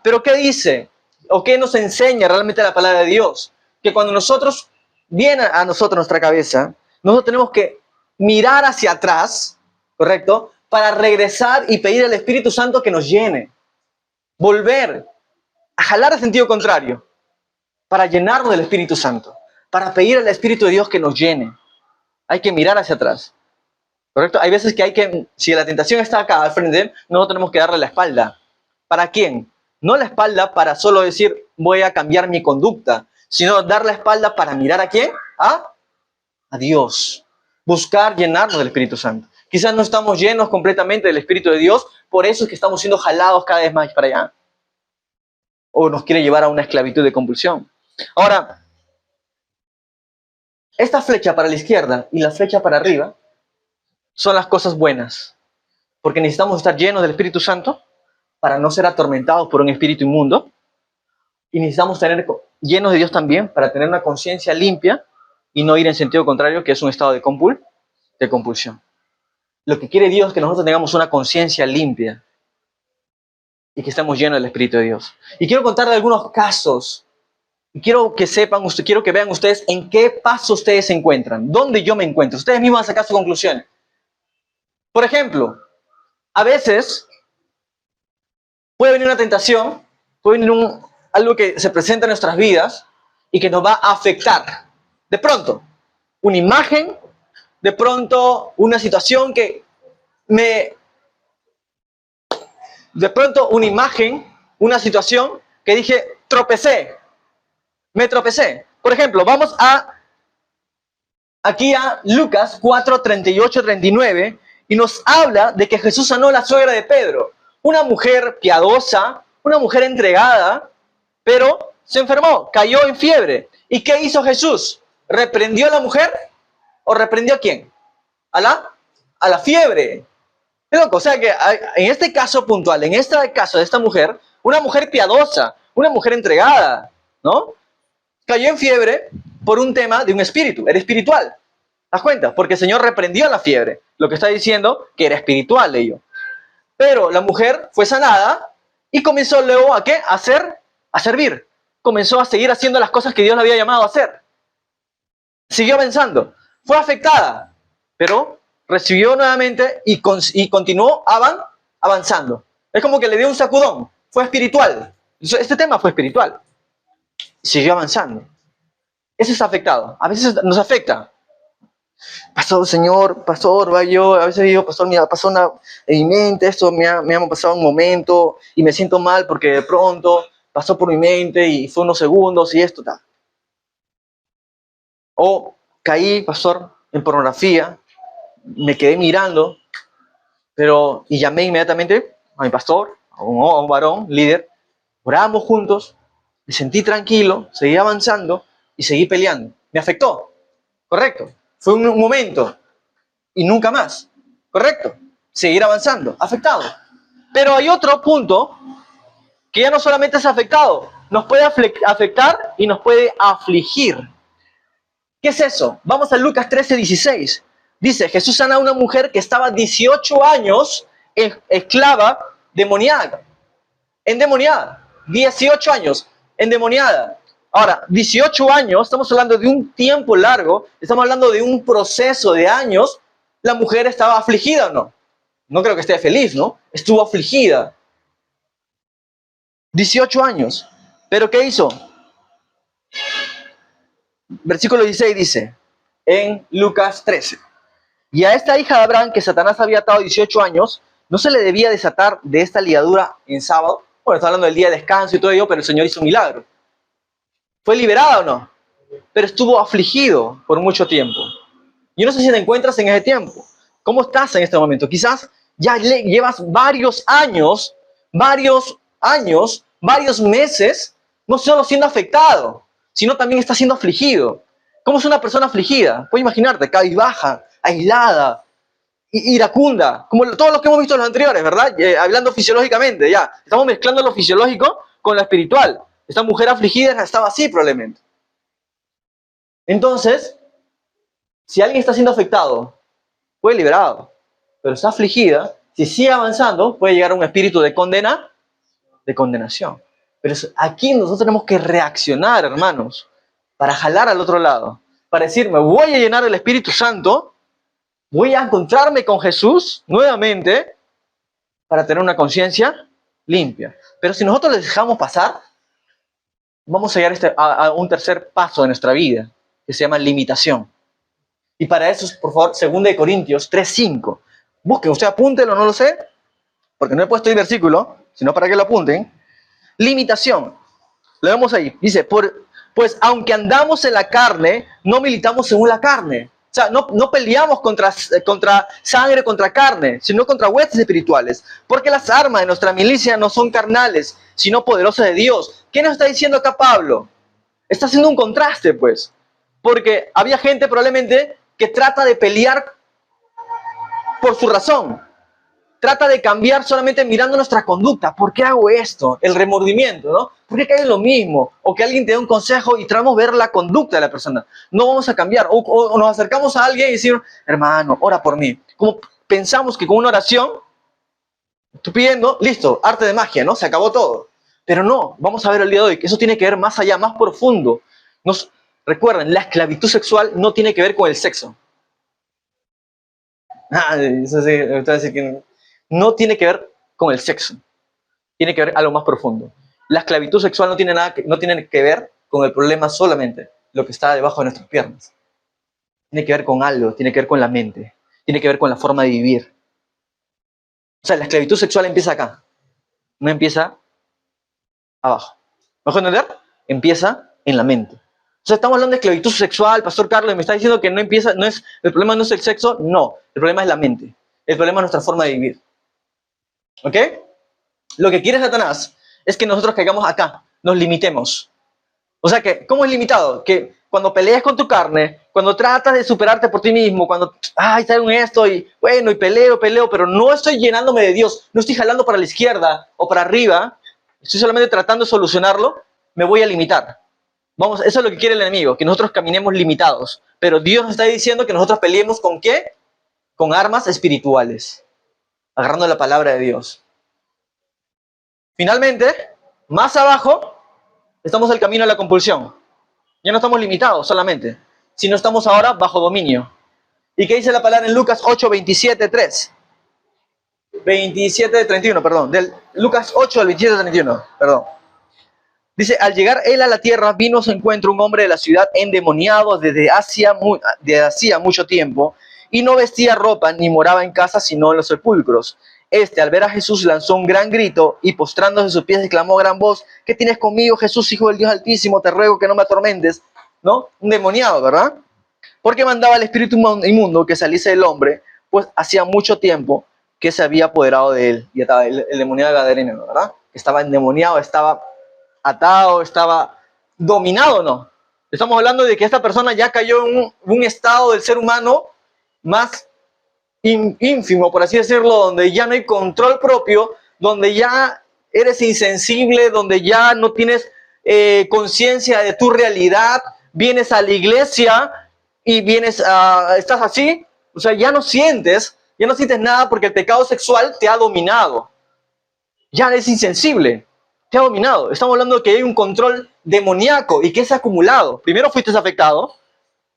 Pero ¿qué dice? ¿O qué nos enseña realmente la palabra de Dios? Que cuando viene a nosotros nuestra cabeza, nosotros tenemos que mirar hacia atrás, ¿correcto? Para regresar y pedir al Espíritu Santo que nos llene. Volver a jalar a sentido contrario. Para llenarnos del Espíritu Santo. Para pedir al Espíritu de Dios que nos llene. Hay que mirar hacia atrás. ¿Correcto? Hay veces que si la tentación está acá al frente, nosotros tenemos que darle la espalda. ¿Para quién? No la espalda para solo decir, voy a cambiar mi conducta, sino dar la espalda para mirar ¿a quién? A Dios. Buscar llenarnos del Espíritu Santo. Quizás no estamos llenos completamente del Espíritu de Dios, por eso es que estamos siendo jalados cada vez más para allá. O nos quiere llevar a una esclavitud de compulsión. Ahora, esta flecha para la izquierda y la flecha para arriba son las cosas buenas. Porque necesitamos estar llenos del Espíritu Santo para no ser atormentados por un espíritu inmundo. Y necesitamos tener llenos de Dios también para tener una conciencia limpia y no ir en sentido contrario, que es un estado de compulsión. Lo que quiere Dios es que nosotros tengamos una conciencia limpia y que estemos llenos del Espíritu de Dios. Y quiero contarles algunos casos. Y quiero que sepan, quiero que vean ustedes en qué paso ustedes se encuentran, dónde yo me encuentro. Ustedes mismos van a sacar sus conclusiones. Por ejemplo, a veces puede venir una tentación, puede venir algo que se presenta en nuestras vidas y que nos va a afectar. De pronto, una imagen, de pronto una situación de pronto una imagen, una situación que dije, me tropecé. Por ejemplo, vamos aquí a Lucas 4, 38, 39 y nos habla de que Jesús sanó a la suegra de Pedro. Una mujer piadosa, una mujer entregada, pero se enfermó, cayó en fiebre. ¿Y qué hizo Jesús? ¿Reprendió a la mujer? ¿O reprendió a quién? A la fiebre. Es loco, o sea que en este caso puntual, en este caso de esta mujer, una mujer piadosa, una mujer entregada, ¿no? Cayó en fiebre por un tema de un espíritu, era espiritual. ¿Te das cuenta? Porque el Señor reprendió la fiebre, lo que está diciendo que era espiritual ello. Pero la mujer fue sanada y comenzó luego ¿a qué? A servir. Comenzó a seguir haciendo las cosas que Dios le había llamado a hacer. Siguió avanzando. Fue afectada, pero recibió nuevamente y continuó avanzando. Es como que le dio un sacudón. Fue espiritual. Este tema fue espiritual. Siguió avanzando. Eso es afectado. A veces nos afecta. Pastor, Señor, pastor, a veces digo, pastor, me pasó en mi mente, esto me ha pasado un momento y me siento mal porque de pronto pasó por mi mente y fue unos segundos y esto, tal. O caí, pastor, en pornografía, me quedé mirando, y llamé inmediatamente a mi pastor, a un varón, líder, oramos juntos, me sentí tranquilo, seguí avanzando y seguí peleando. Me afectó, correcto. Fue un momento y nunca más, correcto. Seguir avanzando, afectado. Pero hay otro punto que ya no solamente es afectado, nos puede afectar y nos puede afligir. ¿Qué es eso? Vamos a Lucas 13, 16. Dice, Jesús sana a una mujer que estaba 18 años esclava endemoniada. 18 años endemoniada. Ahora, 18 años, estamos hablando de un tiempo largo, estamos hablando de un proceso de años. ¿La mujer estaba afligida o no? No creo que esté feliz, ¿no? Estuvo afligida. 18 años. ¿Pero qué hizo? Versículo 16 dice, en Lucas 13. Y a esta hija de Abraham, que Satanás había atado 18 años, no se le debía desatar de esta ligadura en sábado. Bueno, está hablando del día de descanso y todo ello, pero el Señor hizo un milagro. ¿Fue liberada o no? Pero estuvo afligido por mucho tiempo. Yo no sé si te encuentras en ese tiempo. ¿Cómo estás en este momento? Quizás ya llevas varios meses, no solo siendo afectado, sino también estás siendo afligido. ¿Cómo es una persona afligida? Puedes imaginarte, cabizbaja, aislada, iracunda, como todos los que hemos visto en los anteriores, ¿verdad? Hablando fisiológicamente, ya. Estamos mezclando lo fisiológico con lo espiritual. Esta mujer afligida estaba así probablemente. Entonces, si alguien está siendo afectado, fue liberado, pero está afligida, si sigue avanzando, puede llegar a un espíritu de condenación. Pero aquí nosotros tenemos que reaccionar, hermanos, para jalar al otro lado, para decir, me voy a llenar del Espíritu Santo, voy a encontrarme con Jesús nuevamente para tener una conciencia limpia. Pero si nosotros les dejamos pasar, vamos a llegar a un tercer paso de nuestra vida, que se llama limitación. Y para eso, por favor, 2 Corintios 3:5. Busquen, usted apúntelo, no lo sé, porque no he puesto el versículo, sino para que lo apunten. Limitación. Lo vemos ahí. Dice, pues aunque andamos en la carne, no militamos según la carne. O sea, no peleamos contra sangre, contra carne, sino contra huestes espirituales. Porque las armas de nuestra milicia no son carnales, sino poderosas de Dios. ¿Qué nos está diciendo acá Pablo? Está haciendo un contraste, pues. Porque había gente probablemente que trata de pelear por su razón. Trata de cambiar solamente mirando nuestra conducta. ¿Por qué hago esto? El remordimiento, ¿no? ¿Por qué cae en lo mismo? O que alguien te dé un consejo y tratamos de ver la conducta de la persona. No vamos a cambiar. O nos acercamos a alguien y decimos, hermano, ora por mí. Como pensamos que con una oración, tú pidiendo, listo, arte de magia, ¿no? Se acabó todo. Pero no, vamos a ver el día de hoy que eso tiene que ver más allá, más profundo. Recuerden, la esclavitud sexual no tiene que ver con el sexo. Eso sí, me gusta decir que no tiene que ver con el sexo. Tiene que ver algo más profundo. La esclavitud sexual no tiene que ver con el problema solamente, lo que está debajo de nuestras piernas. Tiene que ver con algo, tiene que ver con la mente, tiene que ver con la forma de vivir. O sea, la esclavitud sexual empieza acá, no empieza abajo. ¿Me dejo entender? Empieza en la mente. O sea, estamos hablando de esclavitud sexual, Pastor Carlos, y me está diciendo que el problema no es el sexo. No, el problema es la mente. El problema es nuestra forma de vivir. ¿Ok? Lo que quiere Satanás es que nosotros caigamos acá, nos limitemos. O sea, ¿cómo es limitado? Que cuando peleas con tu carne, cuando tratas de superarte por ti mismo, cuando, está en esto, y bueno, y peleo, pero no estoy llenándome de Dios, no estoy jalando para la izquierda o para arriba, estoy solamente tratando de solucionarlo, me voy a limitar. Vamos, eso es lo que quiere el enemigo, que nosotros caminemos limitados. Pero Dios nos está diciendo que nosotros peleemos ¿con qué? Con armas espirituales, agarrando la palabra de Dios. Finalmente, más abajo, estamos en el camino de la compulsión. Ya no estamos limitados solamente, sino estamos ahora bajo dominio. ¿Y qué dice la palabra en Lucas 8, 27:3? 27:31, perdón. Del Lucas 8 al 27:31, perdón. Dice, al llegar él a la tierra, vino a su encuentro un hombre de la ciudad endemoniado desde hacía mucho tiempo, y no vestía ropa ni moraba en casa, sino en los sepulcros. Al ver a Jesús, lanzó un gran grito y postrándose a sus pies, exclamó a gran voz, ¿qué tienes conmigo, Jesús, Hijo del Dios Altísimo? Te ruego que no me atormentes. ¿No? Un demoniado, ¿verdad? Porque mandaba al espíritu inmundo que saliese del hombre, pues hacía mucho tiempo que se había apoderado de él. Y estaba el demoniado gadareno, ¿verdad? Estaba endemoniado, estaba atado, estaba dominado, ¿no? Estamos hablando de que esta persona ya cayó en un estado del ser humano más ínfimo, por así decirlo, donde ya no hay control propio, donde ya eres insensible, donde ya no tienes conciencia de tu realidad, vienes a la iglesia y estás así, o sea, ya no sientes nada porque el pecado sexual te ha dominado, ya eres insensible, te ha dominado. Estamos hablando de que hay un control demoníaco y que es acumulado. Primero fuiste afectado,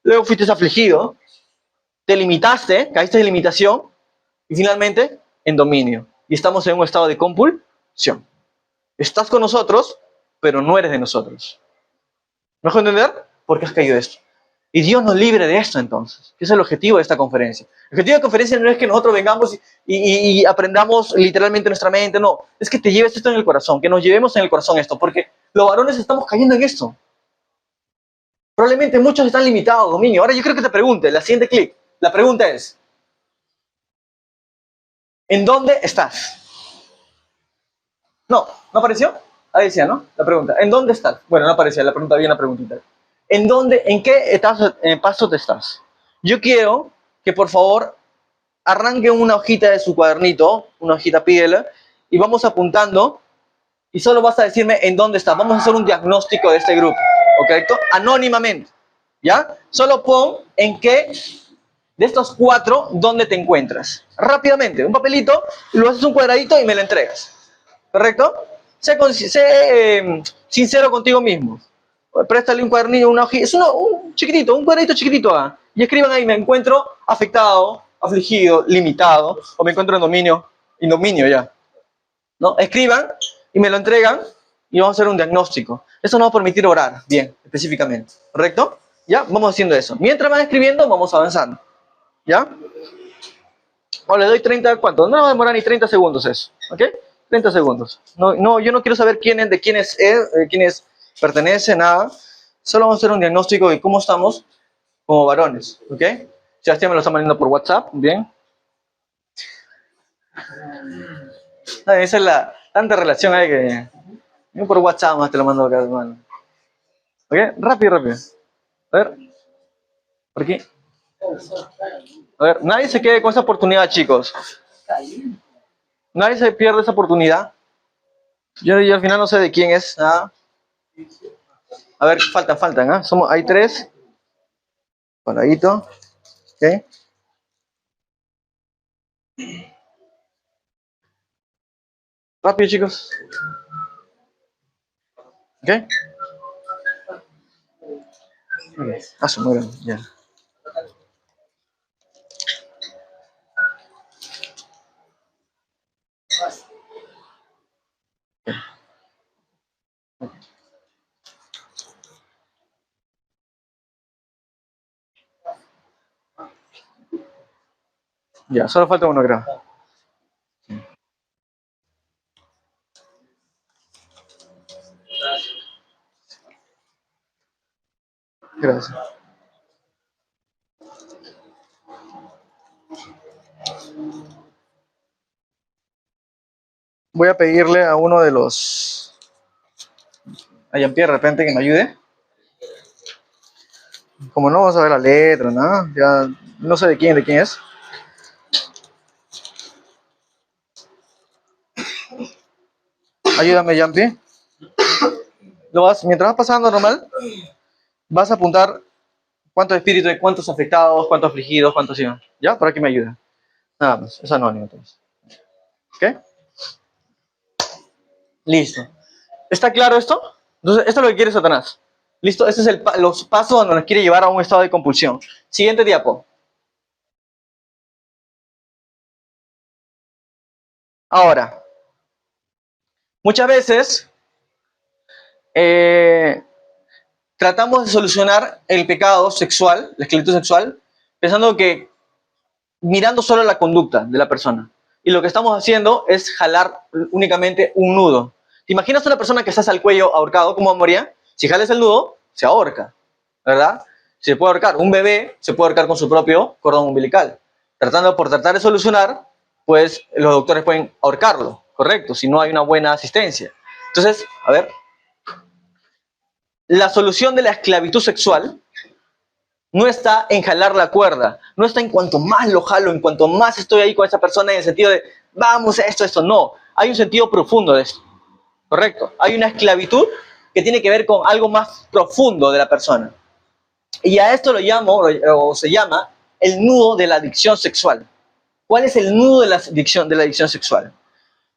luego fuiste afligido, te limitaste, caíste en limitación y finalmente en dominio. Y estamos en un estado de compulsión. Estás con nosotros, pero no eres de nosotros. ¿Me dejo entender? ¿Por qué has caído esto? Y Dios nos libre de esto entonces. Ese es el objetivo de esta conferencia. El objetivo de la conferencia no es que nosotros vengamos y aprendamos literalmente nuestra mente, no. Es que te lleves esto en el corazón, que nos llevemos en el corazón esto, porque los varones estamos cayendo en esto. Probablemente muchos están limitados, dominio. Ahora yo creo que te pregunte, la siguiente clic. La pregunta es, ¿en dónde estás? No apareció. Ahí decía, ¿no? La pregunta, ¿en dónde estás? Bueno, no aparecía, la pregunta había una preguntita. ¿En qué paso te estás? Yo quiero que por favor arranquen una hojita de su cuadernito, una hojita pídela, y vamos apuntando, y solo vas a decirme en dónde estás. Vamos a hacer un diagnóstico de este grupo, ¿correcto? Anónimamente, ¿ya? Solo pon en qué de estos 4, ¿dónde te encuentras? Rápidamente, un papelito, y lo haces un cuadradito y me lo entregas. ¿Correcto? Sé sincero contigo mismo. Préstale un cuadernillo, una hojita. Es un chiquitito, un cuadradito chiquitito. Y escriban ahí, me encuentro afectado, afligido, limitado, o me encuentro en dominio ya. ¿No? Escriban y me lo entregan y vamos a hacer un diagnóstico. Eso nos va a permitir orar, bien, específicamente. ¿Correcto? ¿Ya? Vamos haciendo eso. Mientras van escribiendo, vamos avanzando. ¿Ya? O le doy 30, ¿cuánto? No va a demorar ni 30 segundos eso. ¿Ok? 30 segundos. No, yo no quiero saber de quiénes pertenece, nada. Solo vamos a hacer un diagnóstico de cómo estamos como varones. ¿Ok? Sebastián me lo está mandando por WhatsApp. Bien. Esa es la tanta relación hay que... Yo por WhatsApp más te lo mando acá, hermano. ¿Ok? Rápido. A ver. Por aquí. A ver, nadie se quede con esa oportunidad, chicos. Nadie se pierde esa oportunidad. Yo al final no sé de quién es. Nada. A ver, faltan, ¿ah? Hay 3. Paradito. ¿Ok? Rápido, chicos. ¿Ok? Muy bien, ya. Ya, solo falta uno, creo. Gracias. Voy a pedirle a uno de los... a Jean-Pierre de repente que me ayude. Como no vamos a ver la letra, nada, ya no sé de quién es. Ayúdame, Jean-Pierre. Mientras vas pasando normal, vas a apuntar cuántos espíritus, cuántos afectados, cuántos afligidos, cuántos iban. ¿Ya? Para que me ayude. Nada más, es anónimo entonces. ¿Ok? Listo. ¿Está claro esto? Entonces, esto es lo que quiere Satanás. ¿Listo? Este es los pasos donde nos quiere llevar a un estado de compulsión. Siguiente diapo. Ahora, muchas veces tratamos de solucionar el pecado sexual, la esclavitud sexual, pensando que mirando solo la conducta de la persona. Y lo que estamos haciendo es jalar únicamente un nudo. ¿Te imaginas a una persona que estás al cuello ahorcado? ¿Cómo moría? Si jalas el nudo, se ahorca, ¿verdad? Se puede ahorcar. Un bebé se puede ahorcar con su propio cordón umbilical. Por tratar de solucionar, pues los doctores pueden ahorcarlo, ¿correcto? Si no hay una buena asistencia. Entonces, a ver, la solución de la esclavitud sexual no está en jalar la cuerda, no está en cuanto más lo jalo, en cuanto más estoy ahí con esa persona en el sentido de vamos a esto, no. Hay un sentido profundo de esto, ¿correcto? Hay una esclavitud que tiene que ver con algo más profundo de la persona. Y a esto lo llamo, o se llama, el nudo de la adicción sexual. ¿Cuál es el nudo de la adicción sexual?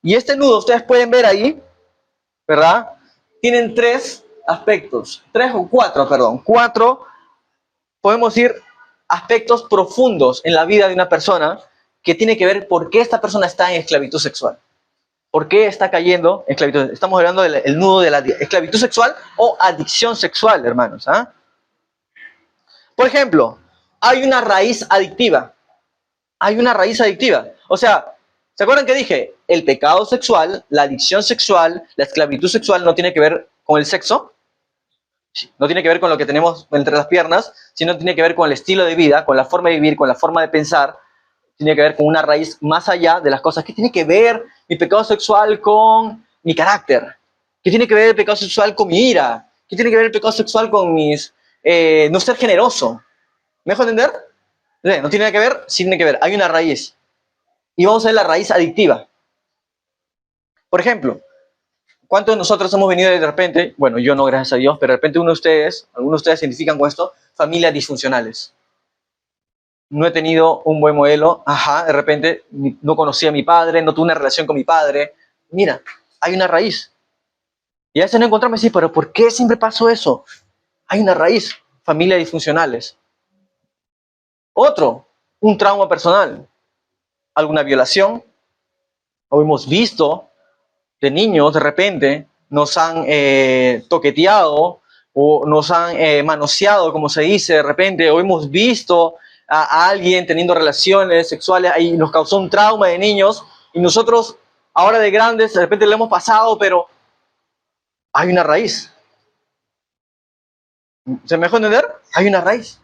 Y este nudo, ustedes pueden ver ahí, ¿verdad? Tienen 3 aspectos, 3 o 4, perdón, 4, podemos ir aspectos profundos en la vida de una persona que tiene que ver por qué esta persona está en esclavitud sexual. ¿Por qué está cayendo en esclavitud? Estamos hablando del nudo de la esclavitud sexual o adicción sexual, hermanos. Por ejemplo, hay una raíz adictiva. Hay una raíz adictiva. O sea, ¿se acuerdan que dije? El pecado sexual, la adicción sexual, la esclavitud sexual no tiene que ver con el sexo, no tiene que ver con lo que tenemos entre las piernas, sino tiene que ver con el estilo de vida, con la forma de vivir, con la forma de pensar. Tiene que ver con una raíz más allá de las cosas. ¿Qué tiene que ver mi pecado sexual con mi carácter? ¿Qué tiene que ver el pecado sexual con mi ira? ¿Qué tiene que ver el pecado sexual con mis... no ser generoso? ¿Me dejo entender? No tiene nada que ver, sí tiene que ver. Hay una raíz. Y vamos a ver la raíz adictiva. Por ejemplo, ¿cuántos de nosotros hemos venido de repente, bueno, yo no, gracias a Dios, pero de repente algunos de ustedes se identifican con esto, familias disfuncionales? No he tenido un buen modelo, de repente no conocí a mi padre, no tuve una relación con mi padre. Mira, hay una raíz. Y a veces no encontramos y decir, pero ¿por qué siempre pasó eso? Hay una raíz, familias disfuncionales. Otro, un trauma personal, alguna violación, o hemos visto de niños, de repente, nos han toqueteado o nos han manoseado, como se dice, de repente, o hemos visto a alguien teniendo relaciones sexuales y nos causó un trauma de niños y nosotros, ahora de grandes, de repente lo hemos pasado, pero hay una raíz. ¿Se me dejó entender? Hay una raíz.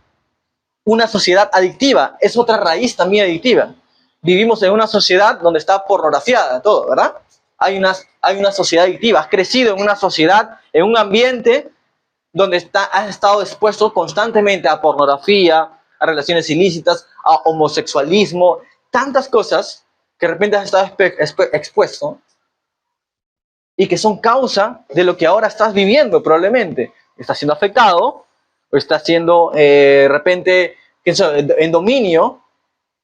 Una sociedad adictiva es otra raíz también adictiva. Vivimos en una sociedad donde está pornografiada todo, ¿verdad? Hay una sociedad adictiva. Has crecido en una sociedad, en un ambiente donde has estado expuesto constantemente a pornografía, a relaciones ilícitas, a homosexualismo, tantas cosas que de repente has estado expuesto y que son causa de lo que ahora estás viviendo probablemente. Estás siendo afectado o estás siendo de repente en dominio.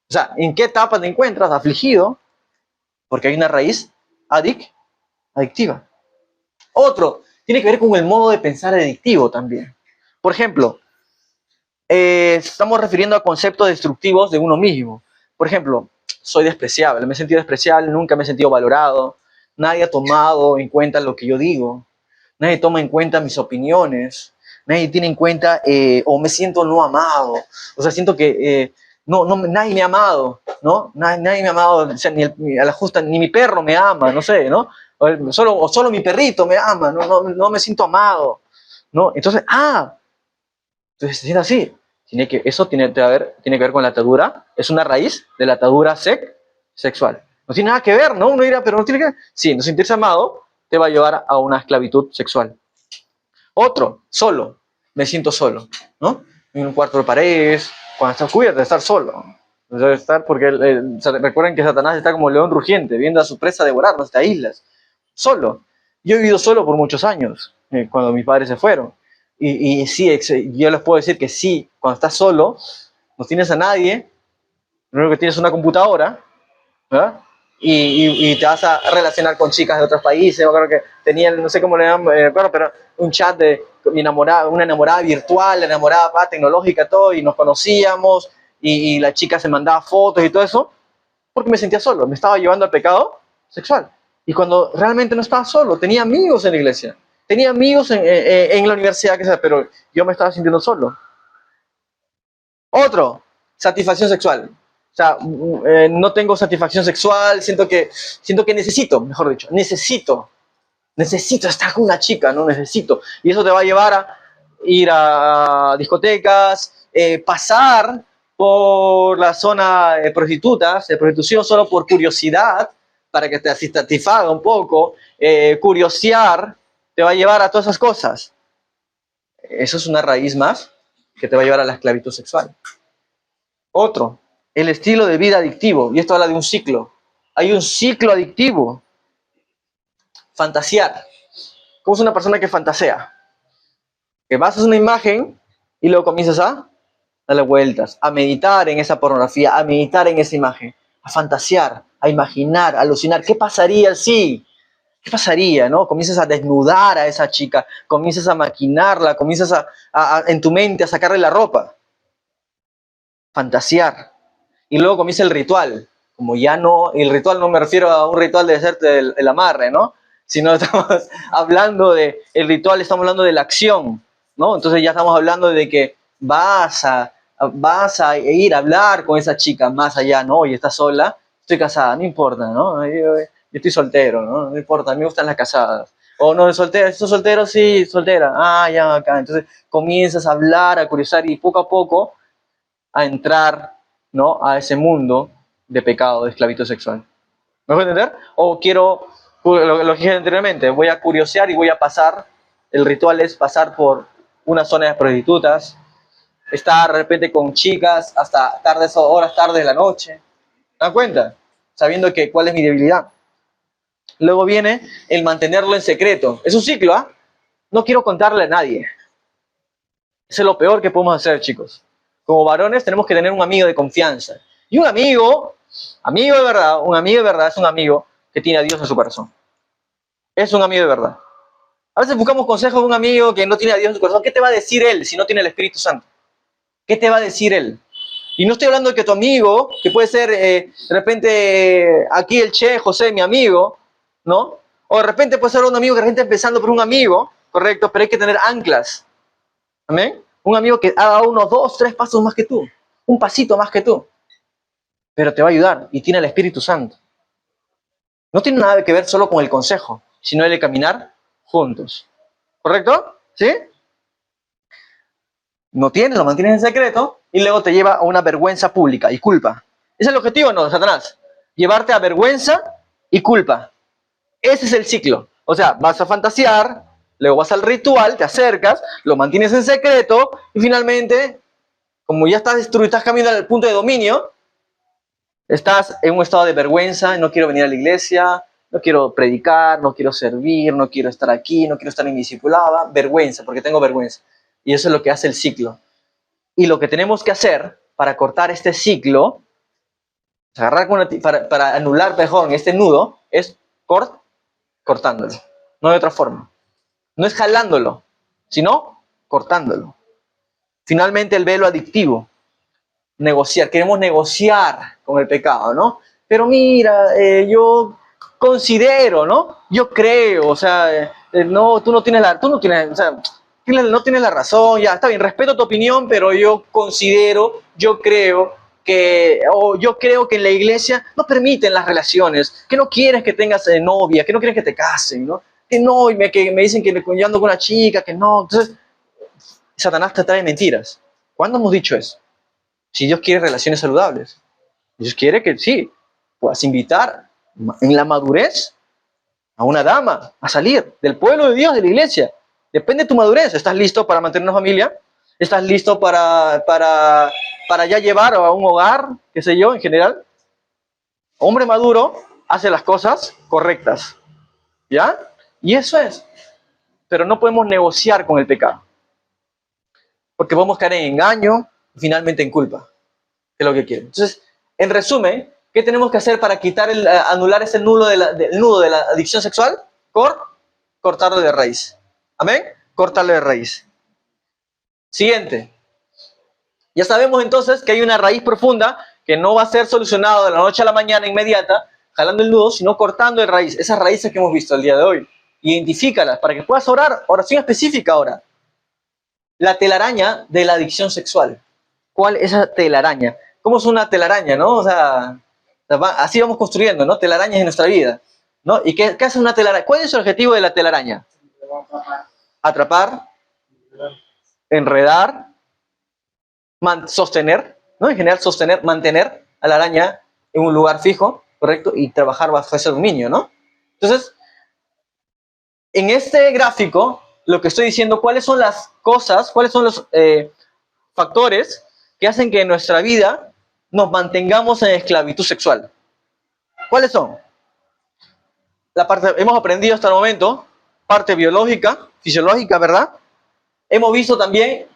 O sea, ¿en qué etapa te encuentras? Afligido, porque hay una raíz adictiva. Otro, tiene que ver con el modo de pensar adictivo también. Por ejemplo, estamos refiriendo a conceptos destructivos de uno mismo. Por ejemplo, soy despreciable, me he sentido despreciable, nunca me he sentido valorado, nadie ha tomado en cuenta lo que yo digo, nadie toma en cuenta mis opiniones, nadie tiene en cuenta, o me siento no amado, o sea, siento que nadie me ha amado, ¿no? Nadie me ha amado, o sea, ni a la justa, ni mi perro me ama, no sé, ¿no? O solo mi perrito me ama, no me siento amado, ¿no? Entonces se siente así. Eso tiene que ver con la atadura, es una raíz de la atadura sexual. No tiene nada que ver, ¿no? Uno dirá, pero no tiene que ver. Sí, no sentirse amado te va a llevar a una esclavitud sexual. Otro, solo. Me siento solo, ¿no? En un cuarto de paredes, cuando estás cubierto de estar solo. Debe estar porque recuerden que Satanás está como león rugiente, viendo a su presa devorarnos, te aíslas. Solo. Yo he vivido solo por muchos años, cuando mis padres se fueron. Y sí, yo les puedo decir que sí, cuando estás solo, no tienes a nadie, lo único que tienes es una computadora, ¿verdad? Y te vas a relacionar con chicas de otros países. Yo creo que tenían, no sé cómo le llaman, pero un chat de una enamorada virtual, enamorada tecnológica, todo, y nos conocíamos, y la chica se mandaba fotos y todo eso, porque me sentía solo, me estaba llevando al pecado sexual. Y cuando realmente no estaba solo, tenía amigos en la iglesia, tenía amigos en la universidad, pero yo me estaba sintiendo solo. Otro, satisfacción sexual. O sea, no tengo satisfacción sexual, siento que necesito, mejor dicho, necesito estar con una chica, ¿no? Necesito. Y eso te va a llevar a ir a discotecas, pasar por la zona de prostitutas, de prostitución solo por curiosidad, para que te satisfaga un poco, curiosear, te va a llevar a todas esas cosas. Eso es una raíz más que te va a llevar a la esclavitud sexual. Otro, el estilo de vida adictivo, y esto habla de un ciclo. Hay un ciclo adictivo. Fantasear. ¿Cómo es una persona que fantasea? Que basas una imagen y luego comienzas a darle vueltas, a meditar en esa pornografía, a meditar en esa imagen, a fantasear, a imaginar, a alucinar. ¿Qué pasaría si? ¿Qué pasaría, no? Comienzas a desnudar a esa chica, comienzas a maquinarla, comienzas en tu mente a sacarle la ropa. Fantasear. Y luego comienza el ritual. Como ya no, el ritual no me refiero a un ritual de hacerte el amarre, ¿no? Sino estamos hablando el ritual, estamos hablando de la acción, ¿no? Entonces ya estamos hablando de que vas a ir a hablar con esa chica más allá, ¿no? Oye, estás sola, estoy casada, no importa, ¿no? Yo estoy soltero, ¿no? No importa, a mí me gustan las casadas. O no, soltera, ¿estás soltero? Sí, soltera. Ah, ya, acá. Entonces comienzas a hablar, a curiosar y poco a poco a entrar, ¿no? A ese mundo de pecado, de esclavitud sexual. ¿Me voy a entender? O quiero, lo que dije anteriormente, voy a curiosear y voy a pasar, el ritual es pasar por una zona de prostitutas, estar de repente con chicas hasta tardes o horas tarde de la noche. ¿Te das cuenta? Sabiendo que cuál es mi debilidad. Luego viene el mantenerlo en secreto. Es un ciclo, ¿ah? No quiero contarle a nadie. Eso es lo peor que podemos hacer, chicos. Como varones tenemos que tener un amigo de confianza. Y un amigo de verdad, un amigo de verdad es un amigo que tiene a Dios en su corazón. Es un amigo de verdad. A veces buscamos consejos de un amigo que no tiene a Dios en su corazón. ¿Qué te va a decir él si no tiene el Espíritu Santo? ¿Qué te va a decir él? Y no estoy hablando de que tu amigo, que puede ser de repente aquí el Che, José, mi amigo, ¿no? O de repente puede ser un amigo que de repente empezando por un amigo, correcto, pero hay que tener anclas. ¿Amén? Un amigo que haga unos 2, 3 pasos más que tú, un pasito más que tú, pero te va a ayudar y tiene el Espíritu Santo. No tiene nada que ver solo con el consejo, sino el de caminar juntos. ¿Correcto? ¿Sí? No tienes, lo mantienes en secreto y luego te lleva a una vergüenza pública y culpa. ¿Es el objetivo o no, Satanás? Llevarte a vergüenza y culpa. Ese es el ciclo. O sea, vas a fantasear, luego vas al ritual, te acercas, lo mantienes en secreto y finalmente, como ya estás destruido, estás caminando al punto de dominio, estás en un estado de vergüenza, no quiero venir a la iglesia, no quiero predicar, no quiero servir, no quiero estar aquí, no quiero estar en mi discipulada, vergüenza, porque tengo vergüenza. Y eso es lo que hace el ciclo. Y lo que tenemos que hacer para cortar este ciclo, agarrar para anular mejor este nudo, es cortándolo. No hay otra forma. No es jalándolo, sino cortándolo. Finalmente el velo adictivo. Negociar. Queremos negociar con el pecado, ¿no? Pero mira, yo considero, ¿no? Yo creo, o sea, no, tú no tienes, o sea, no tienes la razón, ya, está bien, respeto tu opinión, pero yo considero, yo creo o yo creo que en la iglesia no permiten las relaciones, que no quieres que tengas novia, que no quieres que te casen, ¿no? Que no, que me dicen que yo ando con una chica, que no. Entonces, Satanás te trae mentiras. ¿Cuándo hemos dicho eso? Si Dios quiere relaciones saludables, Dios quiere que sí, puedas invitar en la madurez a una dama a salir del pueblo de Dios, de la iglesia. Depende de tu madurez. ¿Estás listo para mantener una familia? ¿Estás listo para ya llevar a un hogar, qué sé yo, en general? Hombre maduro hace las cosas correctas, ¿ya? Y eso es. Pero no podemos negociar con el pecado, porque podemos caer en engaño y finalmente en culpa, que es lo que quiere. Entonces, en resumen, ¿qué tenemos que hacer para quitar anular ese nudo de la adicción sexual? Cortarlo de raíz. ¿Amén? Cortarlo de raíz. Siguiente. Ya sabemos entonces que hay una raíz profunda que no va a ser solucionada de la noche a la mañana inmediata, jalando el nudo, sino cortando de raíz. Esas raíces que hemos visto el día de hoy. Identifícalas para que puedas orar. Oración específica ahora. La telaraña de la adicción sexual. ¿Cuál es esa telaraña? ¿Cómo es una telaraña, no? O sea, así vamos construyendo, ¿no? Telarañas en nuestra vida, ¿no? ¿Y qué hace una telaraña? ¿Cuál es el objetivo de la telaraña? Atrapar, enredar, sostener, ¿no? En general sostener, mantener a la araña en un lugar fijo, ¿correcto? Y trabajar bajo ese dominio, ¿no? Entonces, en este gráfico, lo que estoy diciendo, ¿cuáles son las cosas, cuáles son los factores que hacen que en nuestra vida nos mantengamos en esclavitud sexual? ¿Cuáles son? Hemos aprendido hasta el momento, parte biológica, fisiológica, ¿verdad? Hemos visto también,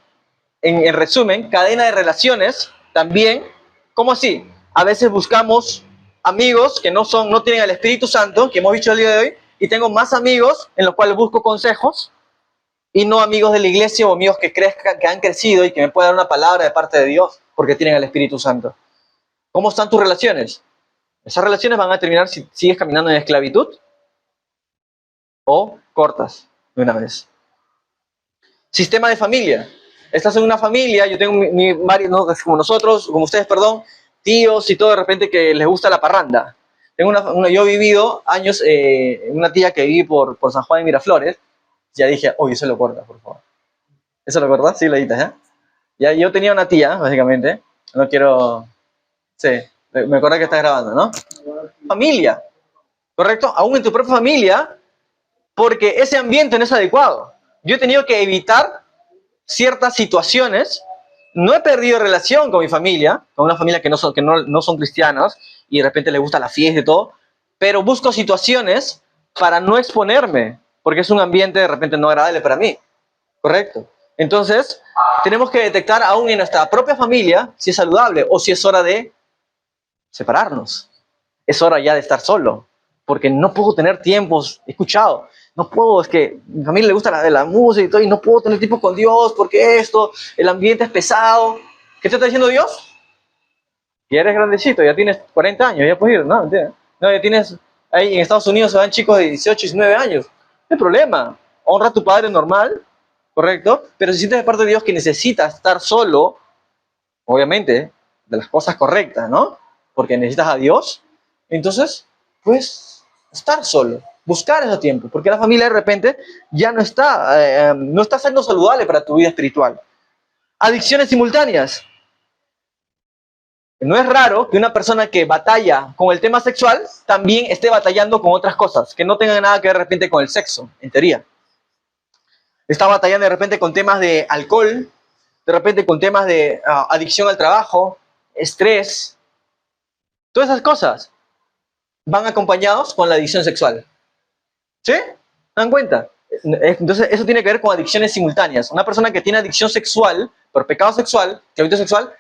en resumen, cadena de relaciones, también. ¿Cómo así? A veces buscamos amigos que no tienen el Espíritu Santo, que hemos visto el día de hoy, y tengo más amigos en los cuales busco consejos, y no amigos de la iglesia o amigos que crezcan, que han crecido y que me puedan dar una palabra de parte de Dios, porque tienen el Espíritu Santo. ¿Cómo están tus relaciones? Esas relaciones van a terminar si sigues caminando en esclavitud o cortas de una vez. Sistema de familia. estás en una familia, yo tengo varios, no, como nosotros, como ustedes, perdón, tíos y todo de repente que les gusta la parranda. Yo he vivido años en una tía que viví por San Juan de Miraflores. Ya dije, oye, eso lo cortas, por favor. ¿Eso lo cortas? Sí, lo editas, ¿ya? Ya, yo tenía una tía, básicamente. No quiero... Sí, me acuerdo que estás grabando, ¿no? Familia, ¿correcto? Aún en tu propia familia, porque ese ambiente no es adecuado. Yo he tenido que evitar ciertas situaciones. No he perdido relación con mi familia, con una familia que no son cristianos, y de repente les gusta la fiesta y todo, pero busco situaciones para no exponerme, porque es un ambiente de repente no agradable para mí, ¿correcto? Entonces, tenemos que detectar aún en nuestra propia familia si es saludable o si es hora de separarnos. Es hora ya de estar solo, porque no puedo tener tiempos, he escuchado, no puedo, es que a mi familia le gusta la música y todo, y no puedo tener tiempo con Dios, porque el ambiente es pesado. ¿Qué te está diciendo Dios? Ya eres grandecito, ya tienes 40 años, ya puedes ir, ¿no? ¿Entiendes? No, ya tienes, ahí en Estados Unidos se van chicos de 18, 19 años, no hay problema, honra a tu padre normal, ¿correcto? Pero si sientes de parte de Dios que necesitas estar solo, obviamente, de las cosas correctas, ¿no? Porque necesitas a Dios, entonces, pues, estar solo, buscar ese tiempo, porque la familia de repente ya no está siendo saludable para tu vida espiritual. Adicciones simultáneas. No es raro que una persona que batalla con el tema sexual también esté batallando con otras cosas, que no tengan nada que ver de repente con el sexo, en teoría. Está batallando de repente con temas de alcohol, de repente con temas de adicción al trabajo, estrés. Todas esas cosas van acompañados con la adicción sexual. ¿Sí? ¿Se dan cuenta? Entonces, eso tiene que ver con adicciones simultáneas. Una persona que tiene adicción sexual, por pecado sexual, clavito sexual,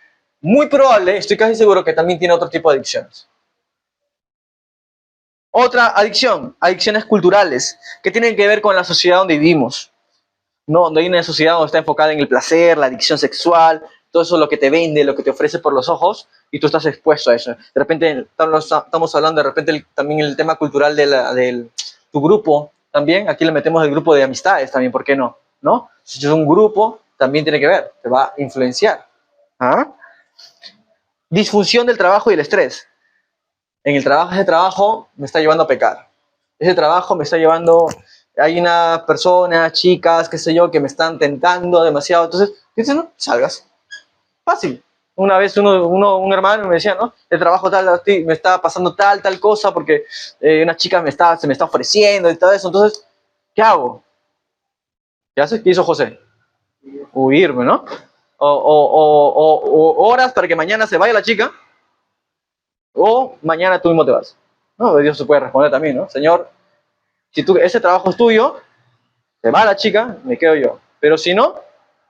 muy probable, estoy casi seguro que también tiene otro tipo de adicciones. Otra adicción, adicciones culturales, que tienen que ver con la sociedad donde vivimos. ¿No? Donde hay una sociedad donde está enfocada en el placer, la adicción sexual, todo eso es lo que te vende, lo que te ofrece por los ojos, y tú estás expuesto a eso. De repente, estamos hablando de repente también el tema cultural de tu grupo, también, aquí le metemos el grupo de amistades también, ¿por qué no? ¿No? Si es un grupo, también tiene que ver, te va a influenciar. ¿Ah? Disfunción del trabajo y el estrés. En el trabajo, ese trabajo me está llevando a pecar. Ese trabajo me está llevando... Hay una persona, chicas, qué sé yo, que me están tentando demasiado. Entonces, dices, no, salgas. Fácil. Una vez un hermano me decía, ¿no? El trabajo tal, me está pasando tal cosa porque una chica se me está ofreciendo y todo eso. Entonces, ¿qué hago? ¿Qué haces? ¿Qué hizo José? Huirme, ¿no? O horas para que mañana se vaya la chica, o mañana tú mismo te vas. No, Dios se puede responder también, ¿no? Señor, si ese trabajo es tuyo, se va la chica, me quedo yo. Pero si no,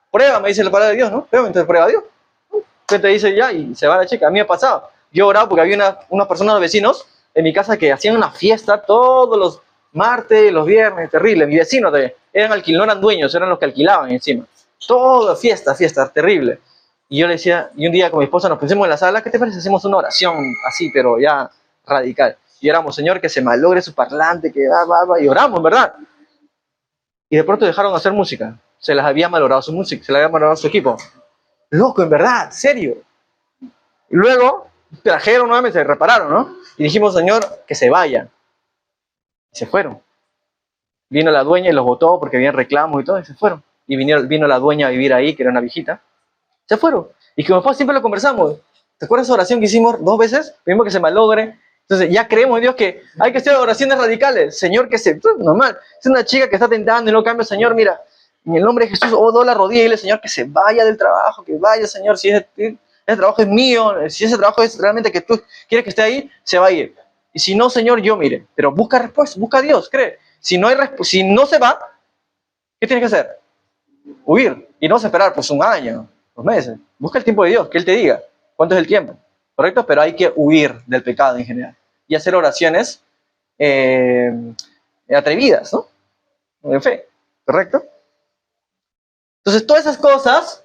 prueba, me dice la palabra de Dios, ¿no? Prueba, entonces prueba a Dios. Usted te dice ya y se va la chica. A mí me ha pasado. Yo oraba porque había unas personas, los vecinos, en mi casa que hacían una fiesta todos los martes, los viernes, terrible. Mi vecino no eran dueños, eran los que alquilaban encima. Todo fiesta, terrible. Y yo le decía, y un día con mi esposa nos pusimos en la sala, ¿qué te parece? Hacemos una oración así, pero ya radical. Y oramos, Señor, que se malogre su parlante, que va, y oramos, ¿verdad? Y de pronto dejaron de hacer música. Se les había malogrado su música, se les había malogrado su equipo. Loco, en verdad, serio. Y luego trajeron nuevamente, se repararon, ¿no? Y dijimos, Señor, que se vayan. Y se fueron. Vino la dueña y los botó porque habían reclamos y todo, y se fueron. Y vino la dueña a vivir ahí, que era una viejita. Se fueron. Y que después siempre lo conversamos. ¿Te acuerdas esa oración que hicimos 2 veces? Pedimos que se malogre. Entonces ya creemos en Dios que hay que hacer oraciones radicales. Señor, que se... Normal. Es una chica que está tentando y no cambia. Señor, mira, en el nombre de Jesús, doy la rodilla y dile, Señor, que se vaya del trabajo, que vaya, Señor. Si ese trabajo es mío, si ese trabajo es realmente que tú quieres que esté ahí, se va a ir. Y si no, Señor, yo mire. Pero busca respuesta, busca a Dios, cree. Si no se va, ¿qué tienes que hacer? Huir. Y no esperar pues 1 año, 2 meses. Busca el tiempo de Dios, que Él te diga cuánto es el tiempo. ¿Correcto? Pero hay que huir del pecado en general. Y hacer oraciones atrevidas, ¿no? En fe. ¿Correcto? Entonces, todas esas cosas,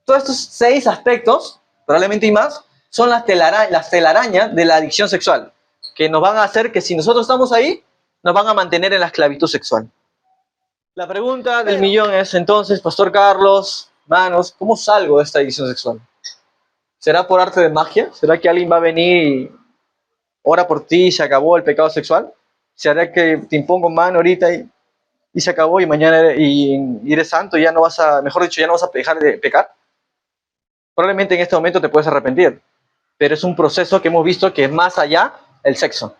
todos estos 6 aspectos, probablemente y más, son las telarañas de la adicción sexual, que nos van a hacer que si nosotros estamos ahí, nos van a mantener en la esclavitud sexual. La pregunta del millón es, entonces, Pastor Carlos, manos, ¿cómo salgo de esta adicción sexual? ¿Será por arte de magia? ¿Será que alguien va a venir y ora por ti y se acabó el pecado sexual? ¿Será que te impongo mano ahorita y se acabó y mañana y eres santo y ya no vas a, mejor dicho, ya no vas a dejar de pecar? Probablemente en este momento te puedes arrepentir, pero es un proceso que hemos visto que es más allá del sexo.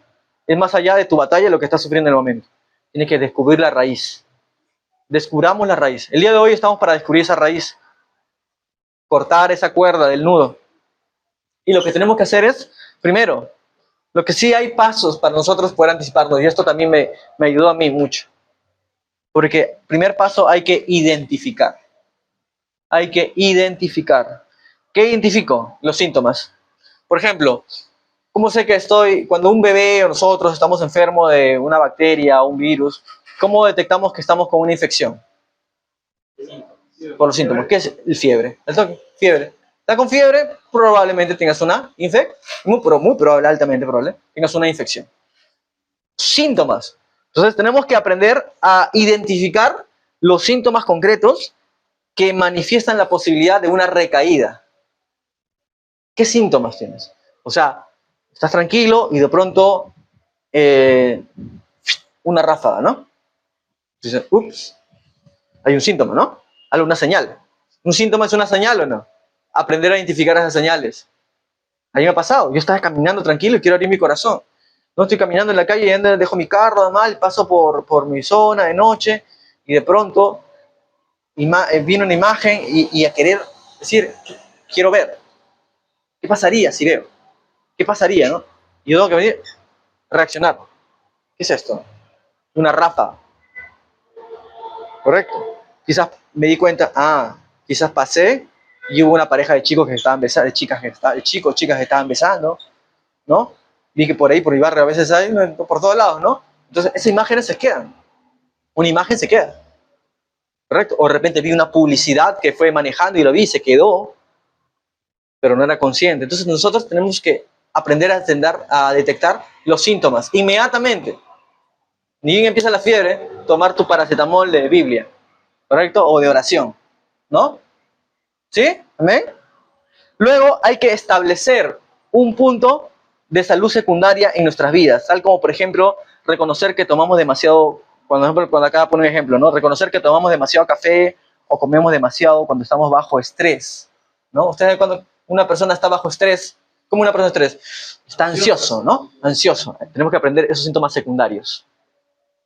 Es más allá de tu batalla lo que estás sufriendo en el momento. Tienes que descubrir la raíz. Descubramos la raíz. El día de hoy estamos para descubrir esa raíz, cortar esa cuerda del nudo. Y lo que tenemos que hacer es, primero, lo que sí hay pasos para nosotros poder anticiparnos, y esto también me ayudó a mí mucho. Porque primer paso hay que identificar. Hay que identificar. ¿Qué identifico? Los síntomas. Por ejemplo, ¿cómo sé que cuando un bebé o nosotros estamos enfermos de una bacteria o un virus, cómo detectamos que estamos con una infección? Por los síntomas. ¿Qué es el fiebre? El toque, fiebre. ¿Estás con fiebre? Probablemente tengas una infección. Muy probable, altamente probable, tengas una infección. Síntomas. Entonces tenemos que aprender a identificar los síntomas concretos que manifiestan la posibilidad de una recaída. ¿Qué síntomas tienes? O sea, estás tranquilo y de pronto una ráfaga, ¿no? Dices, ups, hay un síntoma, ¿no? Una señal. ¿Un síntoma es una señal o no? Aprender a identificar esas señales. A mí me ha pasado. Yo estaba caminando tranquilo y quiero abrir mi corazón. No estoy caminando en la calle y dejo mi carro, además, paso por mi zona de noche y de pronto vino una imagen y a querer decir, quiero ver. ¿Qué pasaría si veo? ¿Qué pasaría, no? Y yo tengo que venir, reaccionar. ¿Qué es esto? Una ráfaga. ¿Correcto? Quizás me di cuenta, quizás pasé y hubo una pareja de chicos que estaban besando, de chicas que estaban besando, ¿no? Vi que por ahí, por mi barrio, a veces hay, por todos lados, ¿no? Entonces, esas imágenes se quedan. Una imagen se queda. ¿Correcto? O de repente vi una publicidad que fue manejando y lo vi, se quedó, pero no era consciente. Entonces, nosotros tenemos que aprender a detectar los síntomas inmediatamente. Ni bien empieza la fiebre, tomar tu paracetamol de Biblia, ¿correcto? O de oración, ¿no? ¿Sí? ¿Amén? Luego hay que establecer un punto de salud secundaria en nuestras vidas, tal como, por ejemplo, reconocer que tomamos demasiado, cuando acá pone un ejemplo, ¿no? Reconocer que tomamos demasiado café o comemos demasiado cuando estamos bajo estrés, ¿no? Ustedes cuando una persona está bajo estrés, ¿cómo una persona de estrés? Está ansioso, ¿no? Ansioso. Tenemos que aprender esos síntomas secundarios.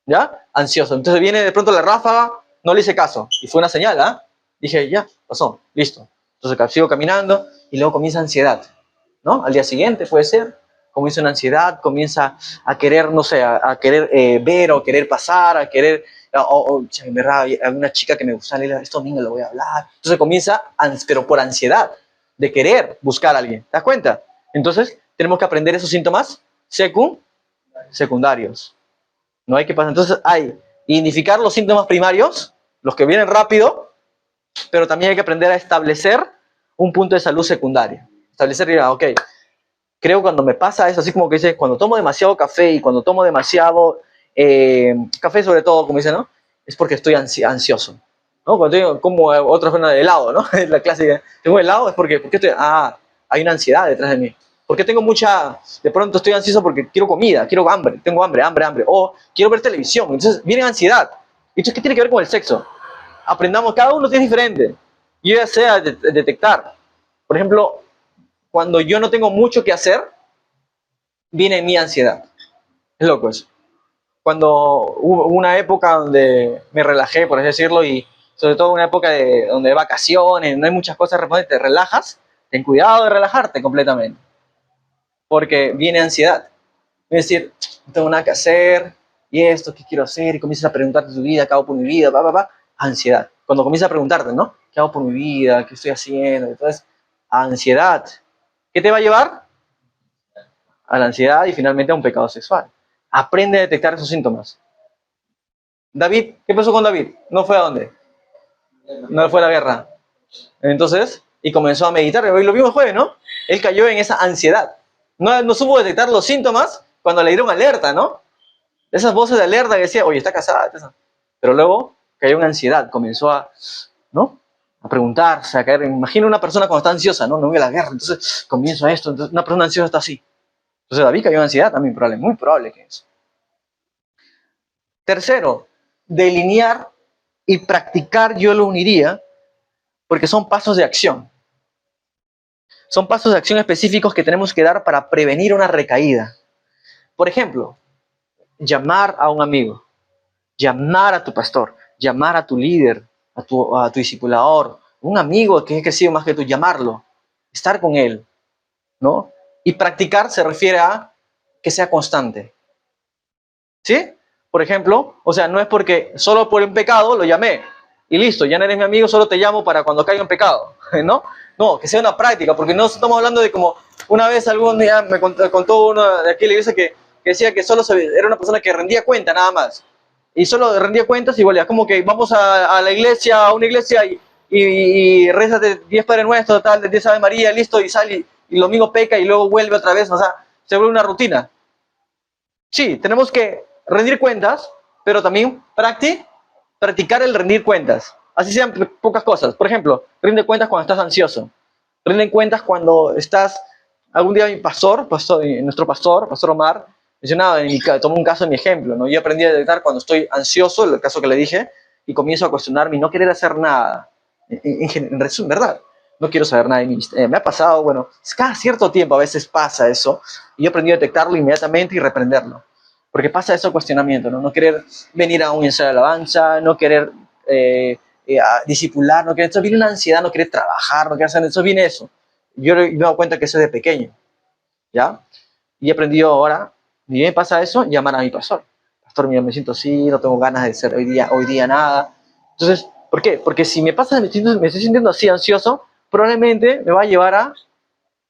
¿Ya? Ansioso. Entonces viene de pronto la ráfaga, no le hice caso. Y fue una señal, ¿ah? Dije, ya, pasó, listo. Entonces sigo caminando y luego comienza ansiedad, ¿no? Al día siguiente puede ser. Comienza una ansiedad, comienza a querer, no sé, a querer ver o querer pasar, a querer, en verdad, hay una chica que me gusta, esto niño lo voy a hablar. Entonces comienza, pero por ansiedad, de querer buscar a alguien. ¿Te das cuenta? Entonces tenemos que aprender esos síntomas secundarios. No hay que pasar. Entonces hay identificar los síntomas primarios, los que vienen rápido, pero también hay que aprender a establecer un punto de salud secundario. Establecer, ok, creo cuando me pasa eso, así como que dice, cuando tomo demasiado café y cuando tomo demasiado café sobre todo, como dice, ¿no? Es porque estoy ansioso, ¿no? Cuando tengo como otra forma de helado, ¿no? La clásica, tengo helado es porque estoy, hay una ansiedad detrás de mí. Porque tengo de pronto estoy ansioso porque quiero comida, quiero hambre, tengo hambre, o quiero ver televisión, entonces viene ansiedad. Entonces, ¿qué tiene que ver con el sexo? Aprendamos, cada uno es diferente. Yo ya sé detectar. Por ejemplo, cuando yo no tengo mucho que hacer, viene mi ansiedad. Es loco eso. Cuando hubo una época donde me relajé, por así decirlo, y sobre todo una época donde hay vacaciones, no hay muchas cosas, te relajas, ten cuidado de relajarte completamente. Porque viene ansiedad. Es decir, no tengo nada que hacer, y esto, ¿qué quiero hacer? Y comienzas a preguntarte tu vida, ¿qué hago por mi vida? Ansiedad. Cuando comienzas a preguntarte, ¿no? ¿Qué hago por mi vida? ¿Qué estoy haciendo? Entonces, ansiedad. ¿Qué te va a llevar? A la ansiedad y finalmente a un pecado sexual. Aprende a detectar esos síntomas. David, ¿qué pasó con David? ¿No fue a dónde? No fue a la guerra. Entonces, y comenzó a meditar. Lo vimos el jueves, ¿no? Él cayó en esa ansiedad. No supo detectar los síntomas cuando le dieron alerta, ¿no? Esas voces de alerta que decían, oye, está casada. Pero luego cayó en ansiedad, comenzó a, ¿no? a preguntarse, a caer. Imagina una persona cuando está ansiosa, ¿no? Me voy a la guerra, entonces comienzo a esto. Entonces, una persona ansiosa está así. Entonces David cayó en ansiedad también, muy probable que es. Tercero, delinear y practicar yo lo uniría porque son pasos de acción. Son pasos de acción específicos que tenemos que dar para prevenir una recaída. Por ejemplo, llamar a un amigo, llamar a tu pastor, llamar a tu líder, a tu discipulador, un amigo que es crecido más que tú, llamarlo, estar con él, ¿no? Y practicar se refiere a que sea constante. ¿Sí? Por ejemplo, o sea, no es porque solo por un pecado lo llamé y listo, ya no eres mi amigo, solo te llamo para cuando caiga en pecado, ¿no? No, que sea una práctica, porque no estamos hablando de como una vez algún día me contó uno de aquí en la iglesia que decía que solo era una persona que rendía cuenta nada más. Y solo rendía cuentas y volvía, como que vamos a la iglesia, a una iglesia y rézate 10 Padre Nuestro, tal, 10 Ave María, listo, y sale y el domingo peca y luego vuelve otra vez, o sea, se vuelve una rutina. Sí, tenemos que rendir cuentas, pero también practicar el rendir cuentas. Así sean pocas cosas. Por ejemplo, rinde cuentas cuando estás ansioso. Rinde cuentas cuando estás... Algún día mi nuestro pastor Omar, mencionaba, tomó un caso de mi ejemplo, ¿no? Yo aprendí a detectar cuando estoy ansioso, el caso que le dije, y comienzo a cuestionarme y no querer hacer nada. En resumen, ¿verdad? No quiero saber nada de mí. Me ha pasado, bueno, cada cierto tiempo a veces pasa eso, y yo aprendí a detectarlo inmediatamente y reprenderlo. Porque pasa eso cuestionamiento, ¿no? No querer venir a un ensayo de alabanza, no querer discipular, no querer, eso viene una ansiedad, no querer trabajar, no querer hacer, eso viene eso. Yo me he dado cuenta que eso es de pequeño, ¿ya? Y he aprendido ahora, ni me pasa eso, llamar a mi pastor. Pastor, mira, me siento así, no tengo ganas de hacer hoy día nada. Entonces, ¿por qué? Porque si me pasa, me estoy sintiendo así ansioso, probablemente me va a llevar a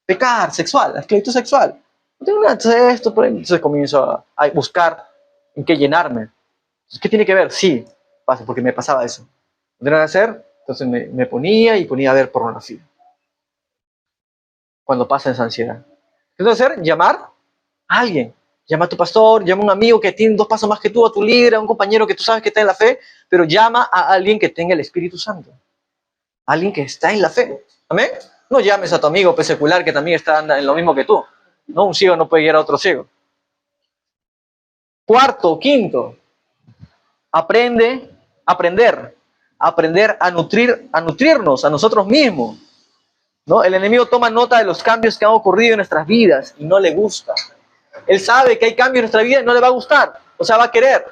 pecar sexual, a esclavitud sexual. No tengo nada de esto, entonces comienzo a buscar en qué llenarme. Entonces, ¿qué tiene que ver? Sí, pasa, porque me pasaba eso. No tenía nada que hacer, entonces me ponía a ver pornografía. Cuando pasa esa ansiedad. ¿Qué tengo que hacer? Llamar a alguien. Llama a tu pastor, llama a un amigo que tiene 2 pasos más que tú, a tu líder, a un compañero que tú sabes que está en la fe, pero llama a alguien que tenga el Espíritu Santo. Alguien que está en la fe. ¿Amén? No llames a tu amigo secular que también está en lo mismo que tú. No, un ciego no puede guiar a otro ciego. Cuarto, quinto, aprender a nutrirnos a nosotros mismos. ¿No? El enemigo toma nota de los cambios que han ocurrido en nuestras vidas y no le gusta. Él sabe que hay cambios en nuestra vida y no le va a gustar, o sea, va a querer.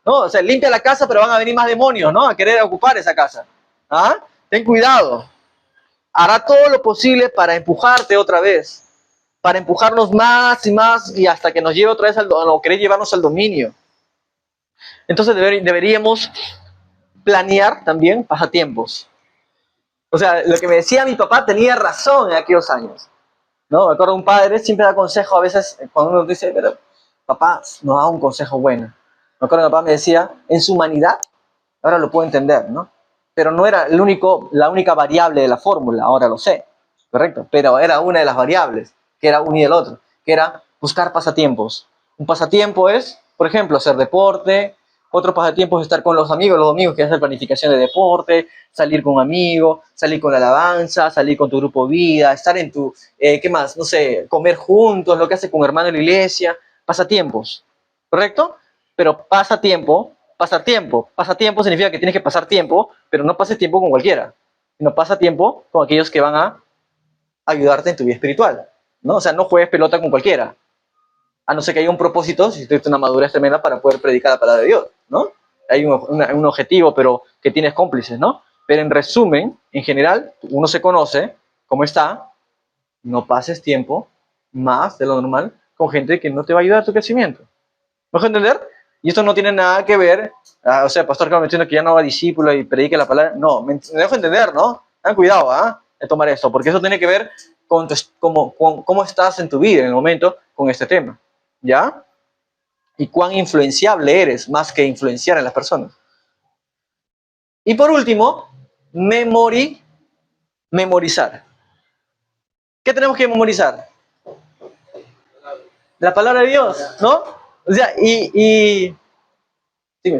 ¿No? O sea, limpia la casa, pero van a venir más demonios, ¿no? A querer ocupar esa casa. ¿Ah? Ten cuidado. Hará todo lo posible para empujarte otra vez, para empujarnos más y más y hasta que nos lleve otra vez o querer llevarnos al dominio. Entonces deberíamos planear también pasatiempos. O sea, lo que me decía mi papá tenía razón en aquellos años. ¿No? Me acuerdo, un padre siempre da consejo a veces cuando uno dice, pero papá nos da un consejo bueno. Me acuerdo que mi papá me decía, en su humanidad, ahora lo puedo entender, ¿no? Pero no era la única variable de la fórmula, ahora lo sé, ¿correcto? Pero era una de las variables, que era uno y el otro, que era buscar pasatiempos. Un pasatiempo es, por ejemplo, hacer deporte. Otro pasatiempo es estar con los domingos, que es hacer planificación de deporte, salir con un amigo, salir con la alabanza, salir con tu grupo vida, estar en tu, ¿qué más? No sé, comer juntos, lo que hace con hermano en la iglesia, pasatiempos, ¿correcto? Pero pasatiempo significa que tienes que pasar tiempo, pero no pases tiempo con cualquiera, sino pasa tiempo con aquellos que van a ayudarte en tu vida espiritual, ¿no? O sea, no juegues pelota con cualquiera, a no ser que haya un propósito, si tienes una madurez tremenda para poder predicar la palabra de Dios, ¿no? Hay un objetivo, pero que tienes cómplices, ¿no? Pero en resumen, en general, uno se conoce cómo está, no pases tiempo más de lo normal con gente que no te va a ayudar a tu crecimiento. ¿Me dejo entender? Y esto no tiene nada que ver, o sea, pastor Carlos me entiende que ya no va discípulo y predique la palabra, no, me dejo entender, ¿no? Ten cuidado, de tomar esto, porque eso tiene que ver con cómo estás en tu vida en el momento con este tema. ¿Ya? Y cuán influenciable eres, más que influenciar en las personas. Y por último, memorizar. ¿Qué tenemos que memorizar? La palabra de Dios, ¿no? O sea, sí,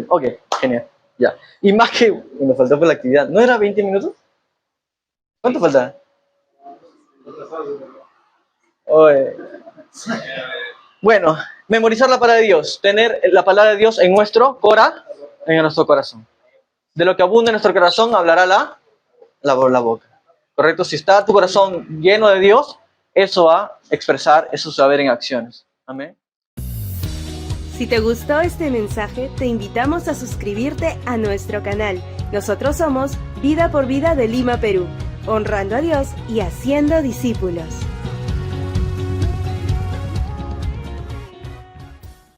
ok, genial, ya. Y más que, me faltó por la actividad, ¿no era 20 minutos? ¿Cuánto falta? Oye. Bueno, memorizar la palabra de Dios, tener la palabra de Dios en nuestro corazón. De lo que abunda en nuestro corazón hablará la boca. ¿Correcto? Si está tu corazón lleno de Dios, eso va a expresar, eso se va a ver en acciones. Amén. Si te gustó este mensaje, te invitamos a suscribirte a nuestro canal. Nosotros somos Vida por Vida de Lima, Perú, honrando a Dios y haciendo discípulos.